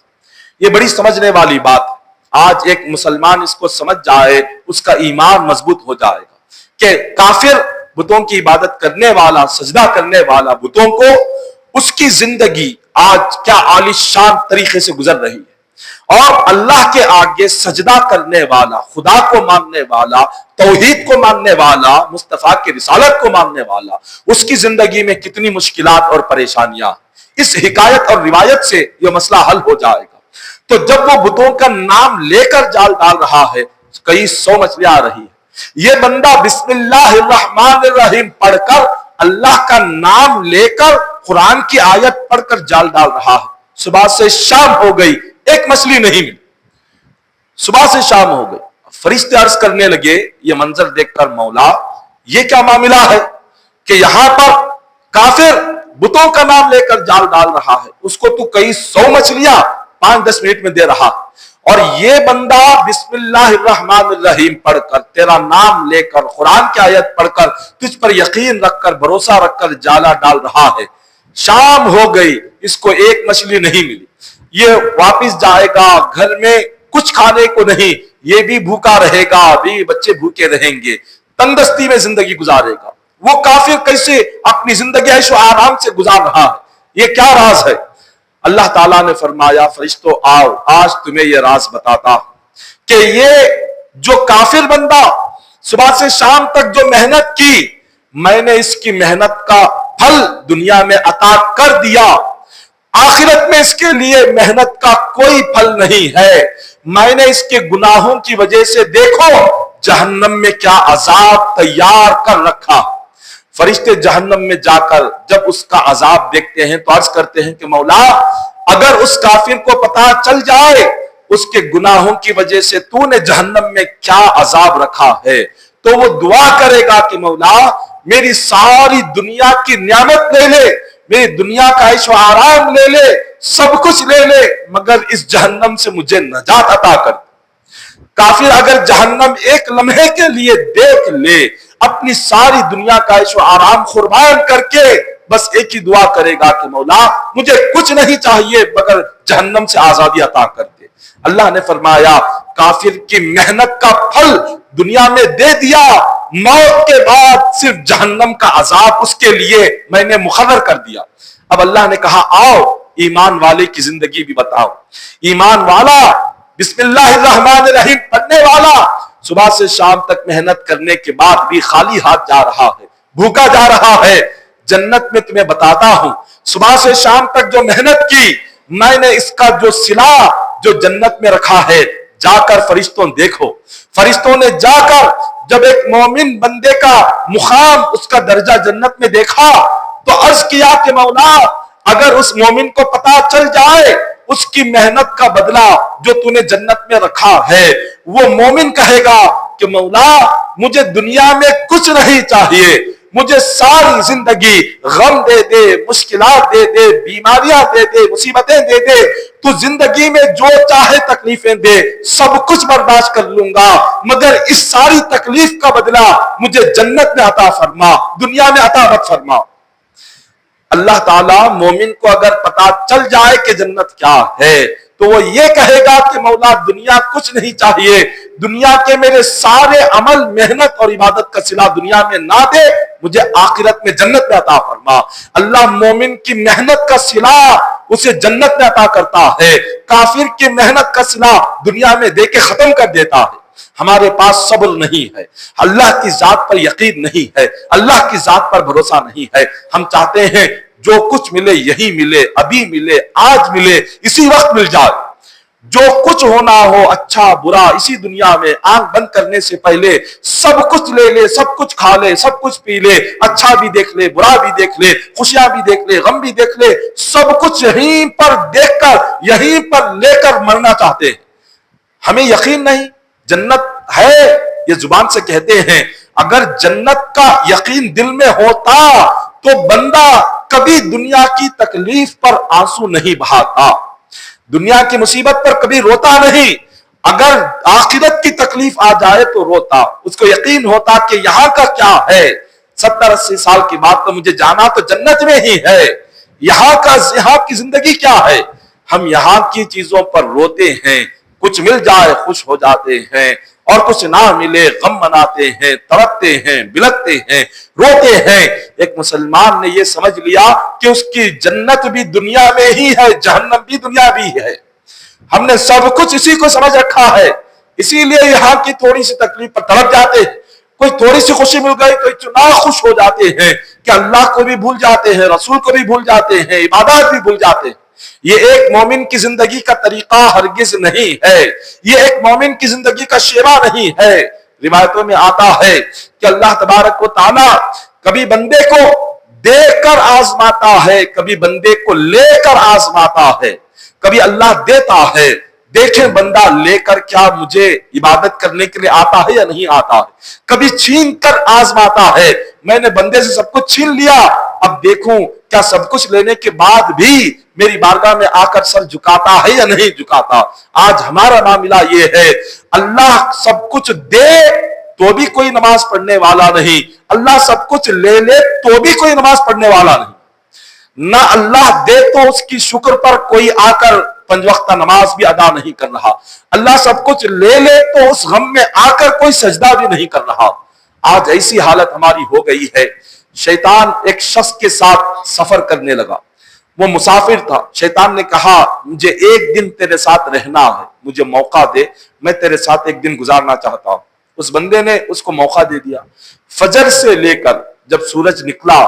یہ بڑی سمجھنے والی بات. آج ایک مسلمان اس کو سمجھ جائے، اس کا ایمان مضبوط ہو جائے گا کہ کافر بتوں کی عبادت کرنے والا، سجدہ کرنے والا بتوں کو، اس کی زندگی آج کیا عالی شان طریقے سے گزر رہی ہے. اور اللہ کے آگے سجدہ کرنے والا، خدا کو ماننے والا، توحید کو ماننے والا، مصطفیٰ کی رسالت کو ماننے والا، اس کی زندگی میں کتنی مشکلات اور پریشانیاں. اس حکایت اور روایت سے یہ مسئلہ حل ہو جائے گا. تو جب وہ بتوں کا نام لے کر جال ڈال رہا ہے، کئی 100 مچھلیاں آ رہی ہے. یہ بندہ بسم اللہ الرحمن الرحیم پڑھ کر، اللہ کا نام لے کر، قرآن کی آیت پڑھ کر جال ڈال رہا ہے. صبح سے شام ہو گئی، ایک مچھلی نہیں ملی. صبح سے شام ہو گئی. فرشتے عرض کرنے لگے یہ منظر دیکھ کر، مولا یہ کیا معاملہ ہے کہ یہاں پر کافر بتوں کا نام لے کر جال ڈال رہا ہے، اس کو تو کئی 100 مچھلیاں 5-10 منٹ میں دے رہا، اور یہ بندہ بسم اللہ الرحمن الرحیم پڑھ کر، تیرا نام لے کر، قرآن کی آیت پڑھ کر، تجھ پر یقین رکھ کر، بھروسہ رکھ کر جالا ڈال رہا ہے. شام ہو گئی، اس کو ایک مچھلی نہیں ملی. یہ واپس جائے گا، گھر میں کچھ کھانے کو نہیں، یہ بھی بھوکا رہے گا، بھی بچے بھوکے رہیں گے، تنگستی میں زندگی گزارے گا. وہ کافر کیسے اپنی زندگی عیش و آرام سے گزار رہا ہے؟ یہ کیا راز ہے؟ اللہ تعالیٰ نے فرمایا، فرشتوں آؤ، آج تمہیں یہ راز بتاتا کہ یہ جو کافر بندہ صبح سے شام تک جو محنت کی، میں نے اس کی محنت کا پھل دنیا میں عطا کر دیا. آخرت میں اس کے لیے محنت کا کوئی پھل نہیں ہے. میں نے اس کے گناہوں کی وجہ سے دیکھو جہنم میں کیا عذاب تیار کر رکھا. فرشتے جہنم میں جا کر جب اس کا عذاب دیکھتے ہیں تو عرض کرتے ہیں کہ مولا اگر اس کافر کو پتا چل جائے اس کے گناہوں کی وجہ سے تو نے جہنم میں کیا عذاب رکھا ہے، تو وہ دعا کرے گا کہ مولا میری ساری دنیا کی نعمت لے لے، میری دنیا کا عیش و آرام لے لے، سب کچھ لے لے، مگر اس جہنم سے مجھے نجات عطا کر. کافر اگر جہنم ایک لمحے کے لیے دیکھ لے، اپنی ساری دنیا کا عیش و آرام قربان کر کے بس ایک ہی دعا کرے گا کہ مولا مجھے کچھ نہیں چاہیے مگر جہنم سے آزادی عطا کر دے. اللہ نے فرمایا کافر کی محنت کا پھل دنیا میں دے دیا، موت کے بعد صرف جہنم کا عذاب اس کے لیے میں نے مقرر کر دیا. اب اللہ نے کہا آؤ ایمان والے کی زندگی بھی بتاؤ. ایمان والا بسم اللہ الرحمن الرحیم پڑھنے والا صبح سے شام تک محنت کرنے کے بعد بھی خالی ہاتھ جا رہا ہے، بھوکا جا رہا ہے. جنت میں تمہیں بتاتا ہوں، صبح سے شام تک جو محنت کی میں نے اس کا جو صلہ جو جنت میں رکھا ہے، جا کر فرشتوں دیکھو. فرشتوں نے جا کر جب ایک مومن بندے کا مقام، اس کا درجہ جنت میں دیکھا تو عرض کیا کہ مولا اگر اس مومن کو پتا چل جائے اس کی محنت کا بدلہ جو تو نے جنت میں رکھا ہے، وہ مومن کہے گا کہ مولا مجھے دنیا میں کچھ نہیں چاہیے، مجھے ساری زندگی غم دے دے، مشکلات دے دے، بیماریاں دے دے، مصیبتیں دے دے، تو زندگی میں جو چاہے تکلیفیں دے، سب کچھ برداشت کر لوں گا، مگر اس ساری تکلیف کا بدلہ مجھے جنت میں عطا فرما، دنیا میں عطا مت فرما. اللہ تعالیٰ مومن کو اگر پتا چل جائے کہ جنت کیا ہے تو وہ یہ کہے گا کہ مولا دنیا کچھ نہیں چاہیے، دنیا کے میرے سارے عمل محنت اور عبادت کا صلہ دنیا میں نہ دے، مجھے آخرت میں جنت میں عطا فرما۔ اللہ مومن کی محنت کا صلہ اسے جنت میں عطا کرتا ہے، کافر کی محنت کا صلہ دنیا میں دے کے ختم کر دیتا ہے۔ ہمارے پاس صبر نہیں ہے، اللہ کی ذات پر یقین نہیں ہے، اللہ کی ذات پر بھروسہ نہیں ہے۔ ہم چاہتے ہیں جو کچھ ملے یہی ملے، ابھی ملے، آج ملے، اسی وقت مل جائے۔ جو کچھ ہونا ہو اچھا برا اسی دنیا میں آنکھ بند کرنے سے پہلے سب کچھ لے لے، سب کچھ کھا لے، سب کچھ پی لے، اچھا بھی دیکھ لے، برا بھی دیکھ لے، خوشیاں بھی دیکھ لے، غم بھی دیکھ لے، سب کچھ یہیں پر دیکھ کر یہیں پر لے کر مرنا چاہتے ہیں۔ ہمیں یقین نہیں جنت ہے، یہ زبان سے کہتے ہیں، اگر جنت کا یقین دل میں ہوتا تو بندہ کبھی دنیا کی تکلیف پر آنسو نہیں بہاتا، دنیا کی مصیبت پر کبھی روتا نہیں۔ اگر آخرت کی تکلیف آ جائے تو روتا، اس کو یقین ہوتا کہ یہاں کا کیا ہے، 70-80 سال کی بات تو مجھے جانا تو جنت میں ہی ہے، یہاں کی زندگی کیا ہے۔ ہم یہاں کی چیزوں پر روتے ہیں، کچھ مل جائے خوش ہو جاتے ہیں، اور کچھ نہ ملے غم مناتے ہیں، تڑپتے ہیں، بلکتے ہیں، روتے ہیں۔ ایک مسلمان نے یہ سمجھ لیا کہ اس کی جنت بھی دنیا میں ہی ہے، جہنم بھی دنیا بھی ہے۔ ہم نے سب کچھ اسی کو سمجھ رکھا ہے، اسی لیے یہاں کی تھوڑی سی تکلیف پر تڑپ جاتے ہیں، کوئی تھوڑی سی خوشی مل گئی تو اتنا خوش ہو جاتے ہیں کہ اللہ کو بھی بھول جاتے ہیں، رسول کو بھی بھول جاتے ہیں، عبادات بھی بھول جاتے ہیں۔ یہ ایک مومن کی زندگی کا طریقہ ہرگز نہیں ہے، یہ ایک مومن کی زندگی کا شیوا نہیں ہے۔ روایتوں میں آتا ہے کہ اللہ تبارک و تعالی کبھی بندے کو دے کر آزماتا ہے، کبھی بندے کو لے کر آزماتا ہے۔ کبھی اللہ دیتا ہے، دیکھیں بندہ لے کر کیا مجھے عبادت کرنے کے لیے آتا ہے یا نہیں آتا ہے۔ کبھی چھین کر آزماتا ہے، میں نے بندے سے سب کچھ چھین لیا، اب دیکھوں کیا سب کچھ لینے کے بعد بھی میری بارگاہ میں آ کر سر جھکاتا ہے یا نہیں جھکاتا۔ آج ہمارا معاملہ یہ ہے، اللہ سب کچھ دے تو بھی کوئی نماز پڑھنے والا نہیں، اللہ سب کچھ لے لے تو بھی کوئی نماز پڑھنے والا نہیں۔ نہ اللہ دے تو اس کی شکر پر کوئی آ کر 5 وقتہ نماز بھی ادا نہیں کر رہا، اللہ سب کچھ لے لے تو اس غم میں آ کر کوئی سجدہ بھی نہیں کر رہا۔ آج ایسی حالت ہماری ہو گئی ہے۔ شیطان ایک شخص کے ساتھ سفر کرنے لگا، وہ مسافر تھا۔ شیطان نے کہا مجھے ایک دن تیرے ساتھ رہنا ہے، مجھے موقع دے، میں تیرے ساتھ ایک دن گزارنا چاہتا ہوں۔ اس بندے نے اس کو موقع دے دیا۔ فجر سے لے کر جب سورج نکلا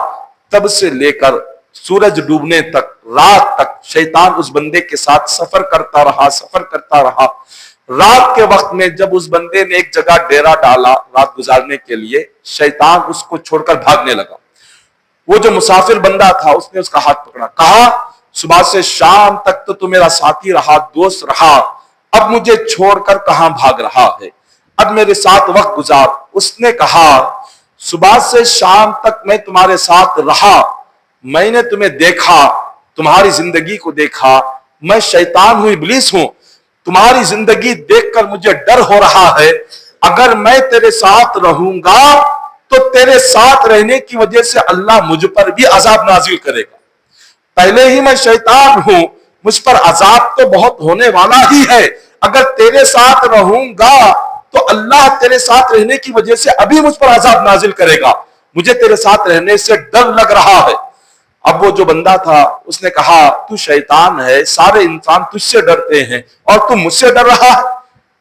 تب سے لے کر سورج ڈوبنے تک، رات تک شیطان اس بندے کے ساتھ سفر کرتا رہا۔ رات کے وقت میں جب اس بندے نے ایک جگہ ڈیرا ڈالا رات گزارنے کے لیے، شیطان اس کو چھوڑ کر بھاگنے لگا۔ وہ جو مسافر بندہ تھا اس نے اس کا ہاتھ پکڑا، کہا صبح سے شام تک تو میرا ساتھی رہا، دوست رہا، اب مجھے چھوڑ کر کہاں بھاگ رہا ہے، اب میرے ساتھ وقت گزار۔ اس نے کہا صبح سے شام تک میں تمہارے ساتھ رہا، میں نے تمہیں دیکھا، تمہاری زندگی کو دیکھا، میں شیطان ہوں، ابلیس ہوں، تمہاری زندگی دیکھ کر مجھے ڈر ہو رہا ہے، اگر میں تیرے ساتھ رہوں گا تو تیرے ساتھ رہنے کی وجہ سے اللہ مجھ پر بھی عذاب نازل کرے گا۔ پہلے ہی میں شیطان ہوں، مجھ پر عذاب تو بہت ہونے والا ہی ہے، اگر تیرے ساتھ رہوں گا تو اللہ تیرے ساتھ رہنے کی وجہ سے ابھی مجھ پر عذاب نازل کرے گا، مجھے تیرے ساتھ رہنے سے ڈر لگ رہا ہے۔ اب وہ جو بندہ تھا اس نے کہا تو شیطان ہے، سارے انسان تجھ سے ڈرتے ہیں اور تو مجھ سے ڈر رہا ہے،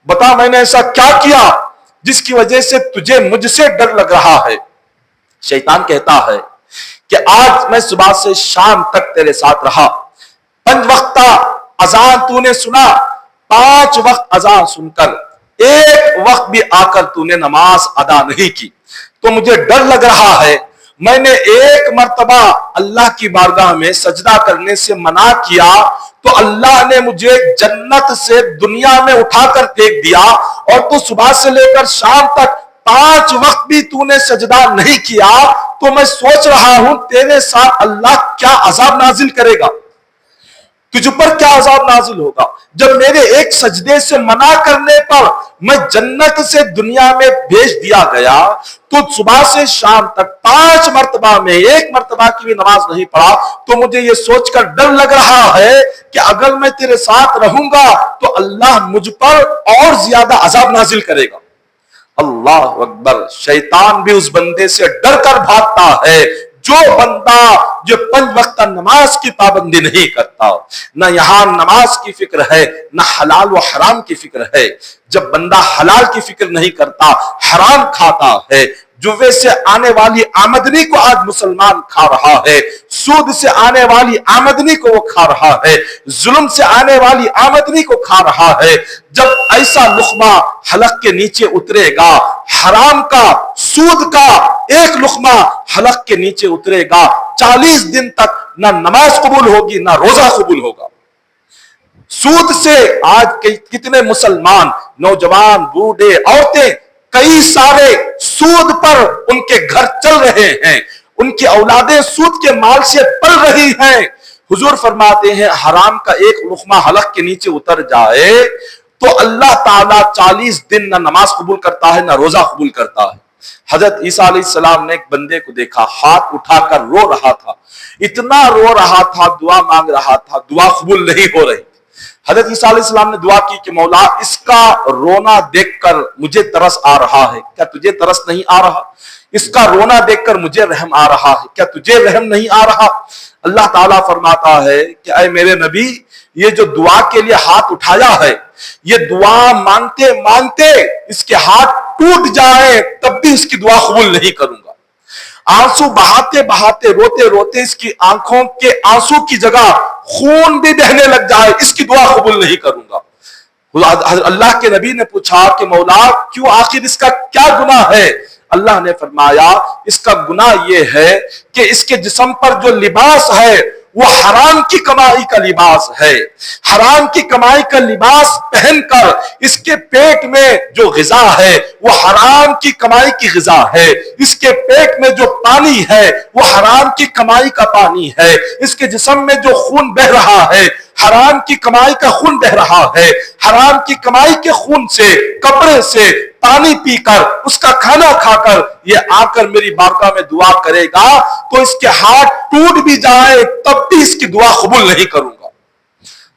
بتا میں نے ایسا کیا کیا جس کی وجہ سے تجھے مجھ سے ڈر لگ رہا ہے۔ شیطان کہتا ہے کہ آج میں صبح سے شام تک تیرے ساتھ رہا، 5 وقتہ اذان تو نے سنا، 5 وقت اذان سن کر ایک وقت بھی آ کر تو نے نماز ادا نہیں کی، تو مجھے ڈر لگ رہا ہے، میں نے ایک مرتبہ اللہ کی بارگاہ میں سجدہ کرنے سے منع کیا تو اللہ نے مجھے جنت سے دنیا میں اٹھا کر پھینک دیا، اور تو صبح سے لے کر شام تک 5 وقت بھی تو نے سجدہ نہیں کیا، تو میں سوچ رہا ہوں تیرے ساتھ اللہ کیا عذاب نازل کرے گا، تجھ پر کیا عذاب نازل ہوگا جب میرے ایک سجدے سے منع کرنے پر میں جنت سے دنیا میں بھیج دیا گیا، تو صبح سے شام تک 5 مرتبہ میں ایک مرتبہ کی بھی نماز نہیں پڑھا، تو مجھے یہ سوچ کر ڈر لگ رہا ہے کہ اگر میں تیرے ساتھ رہوں گا تو اللہ مجھ پر اور زیادہ عذاب نازل کرے گا۔ اللہ اکبر، شیطان بھی اس بندے سے ڈر کر بھاگتا ہے جو بندہ جو 5 وقت نماز کی پابندی نہیں کرتا۔ نہ یہاں نماز کی فکر ہے، نہ حلال و حرام کی فکر ہے۔ جب بندہ حلال کی فکر نہیں کرتا، حرام کھاتا ہے، جوے سے آنے والی آمدنی کو آج مسلمان کھا رہا ہے، سود سے آنے والی آمدنی کو وہ کھا رہا ہے، ظلم سے آنے والی آمدنی کو کھا رہا ہے، جب ایسا لقمہ حلق کے نیچے اترے گا، حرام کا، سود کا ایک لقمہ حلق کے نیچے اترے گا، 40 دن تک نہ نماز قبول ہوگی نہ روزہ قبول ہوگا۔ سود سے آج کتنے مسلمان نوجوان، بوڑھے، عورتیں، کئی سارے سود پر ان کے گھر چل رہے ہیں، ان کی اولادیں سود کے مال سے پل رہی ہیں۔ حضور فرماتے ہیں حرام کا ایک لقمہ حلق کے نیچے اتر جائے تو اللہ تعالیٰ 40 دن نہ نماز قبول کرتا ہے نہ روزہ قبول کرتا ہے۔ حضرت عیسیٰ علیہ السلام نے ایک بندے کو دیکھا، ہاتھ اٹھا کر رو رہا تھا، اتنا رو رہا تھا، دعا مانگ رہا تھا، دعا قبول نہیں ہو رہی۔ حضرت عیسیٰ علیہ السلام نے دعا کی کہ مولا اس کا رونا دیکھ کر مجھے ترس آ رہا ہے، کیا تجھے ترس نہیں آ رہا؟ اس کا رونا دیکھ کر مجھے رحم آ رہا ہے، کیا تجھے رحم نہیں آ رہا؟ اللہ تعالیٰ فرماتا ہے کہ اے میرے نبی، یہ جو دعا کے لیے ہاتھ اٹھایا ہے، یہ دعا مانگتے مانگتے اس کے ہاتھ ٹوٹ جائے تب بھی اس کی دعا قبول نہیں کروں گا۔ آنسو بہاتے بہاتے، روتے روتے اس کی آنکھوں کے آنسو کی جگہ خون بھی بہنے لگ جائے، اس کی دعا قبول نہیں کروں گا۔ اللہ کے نبی نے پوچھا کہ مولا کیوں، آخر اس کا کیا گناہ ہے؟ اللہ نے فرمایا اس کا گناہ یہ ہے کہ اس کے جسم پر جو لباس ہے وہ حرام کی کمائی کا لباس ہے۔ حرام کی کمائی کا لباس پہن کر اس کے پیٹ میں جو غذا ہے وہ حرام کی کمائی کی غذا ہے، اس کے پیٹ میں جو پانی ہے وہ حرام کی کمائی کا پانی ہے، اس کے جسم میں جو خون بہ رہا ہے حرام کی کمائی کا خون بہ رہا ہے۔ حرام کی کمائی کے خون سے، کپڑے سے، پانی پی کر، اس کا کھانا کھا کر یہ آ کر میری بارگاہ میں دعا کرے گا تو اس کے ہاتھ ٹوٹ بھی جائے تب بھی اس کی دعا قبول نہیں کروں گا۔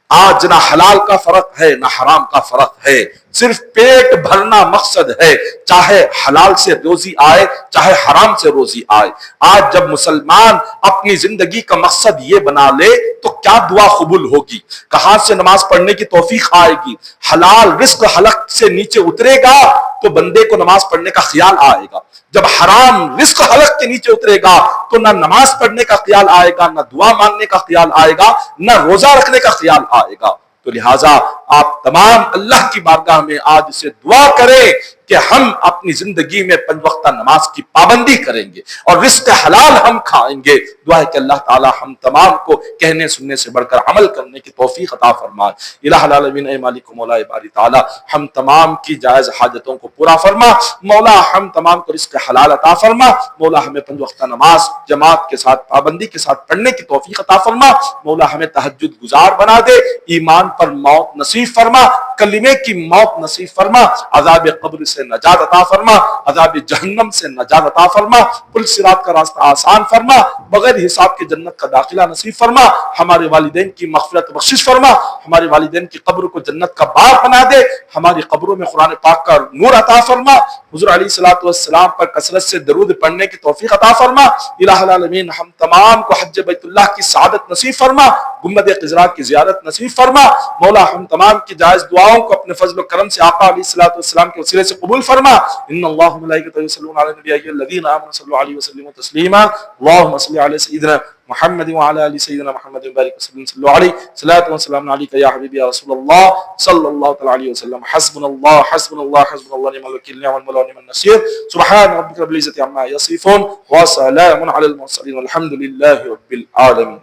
آج نہ حلال کا فرق ہے نہ حرام کا فرق ہے، صرف پیٹ بھرنا مقصد ہے، چاہے حلال سے روزی آئے چاہے حرام سے روزی آئے۔ آج جب مسلمان اپنی زندگی کا مقصد یہ بنا لے تو کیا دعا قبول ہوگی؟ کہاں سے نماز پڑھنے کی توفیق آئے گی؟ حلال رزق حلق سے نیچے اترے گا تو بندے کو نماز پڑھنے کا خیال آئے گا، جب حرام رزق حلق کے نیچے اترے گا تو نہ نماز پڑھنے کا خیال آئے گا، نہ دعا مانگنے کا خیال آئے گا، نہ روزہ رکھنے کا خیال آئے گا۔ تو لہٰذا آپ تمام اللہ کی بارگاہ میں آج سے دعا کریں کہ ہم اپنی زندگی میں 5 وقتہ نماز کی پابندی کریں گے اور رزق حلال ہم کھائیں گے۔ دعا ہے کہ اللہ تعالی ہم تمام کو کہنے سننے سے بڑھ کر عمل کرنے کی توفیق عطا فرمائے۔ الہ العالمین، اے مالک و مولا باری تعالی ہم تمام کی جائز حاجتوں کو پورا فرما، مولا ہم تمام کو رزق حلال عطا فرما، مولا ہمیں 5 وقتہ نماز جماعت کے ساتھ پابندی کے ساتھ پڑھنے کی توفیق عطا فرما، مولا ہمیں تہجد گزار بنا دے، ایمان پر موت نصیب فرما، کلمے کی موت نصیب فرما، عذاب قبر سے نجات عطا فرما، عذاب جہنم سے نجات عطا فرما، پل صراط کا راستہ آسان فرما، بغیر حساب کے جنت کا داخلہ نصیب فرما، ہمارے والدین کی مغفرت بخشش فرما، ہمارے والدین کی قبر کو جنت کا باغ بنا دے، ہماری قبروں میں قرآن پاک کا نور عطا فرما، حضور علیہ الصلوۃ والسلام پر کثرت سے درود پڑھنے کی توفیق عطا فرما۔ الہ العالمین ہم تمام کو حج بیت اللہ کی سعادت نصیب فرما، گنبد خضرا کی زیارت نصیب فرما، مولا ہم تمام کی جائز دعاؤں کو اپنے فضل و کرم سے آقا علیہ الصلوۃ والسلام کے وسیلے سے قبول فرما۔ ان اللہ ملائکۃ یصلون علی النبی ایھا الذین آمنوا صلوا علیہ وسلموا تسلیما، اللهم صل علی سیدنا محمد وعلى ال سيدنا محمد وبارك وسلم صلوا عليه صلاة وسلام عليك يا حبيبي يا رسول الله صلى الله تعالى عليه وسلم۔ حسبنا الله حسبنا الله حسبنا الله نعم الوكيل نعم المولى ونعم النصير، سبحان ربك رب العزة عما يصفون وسلام على المرسلين والحمد لله رب العالمين۔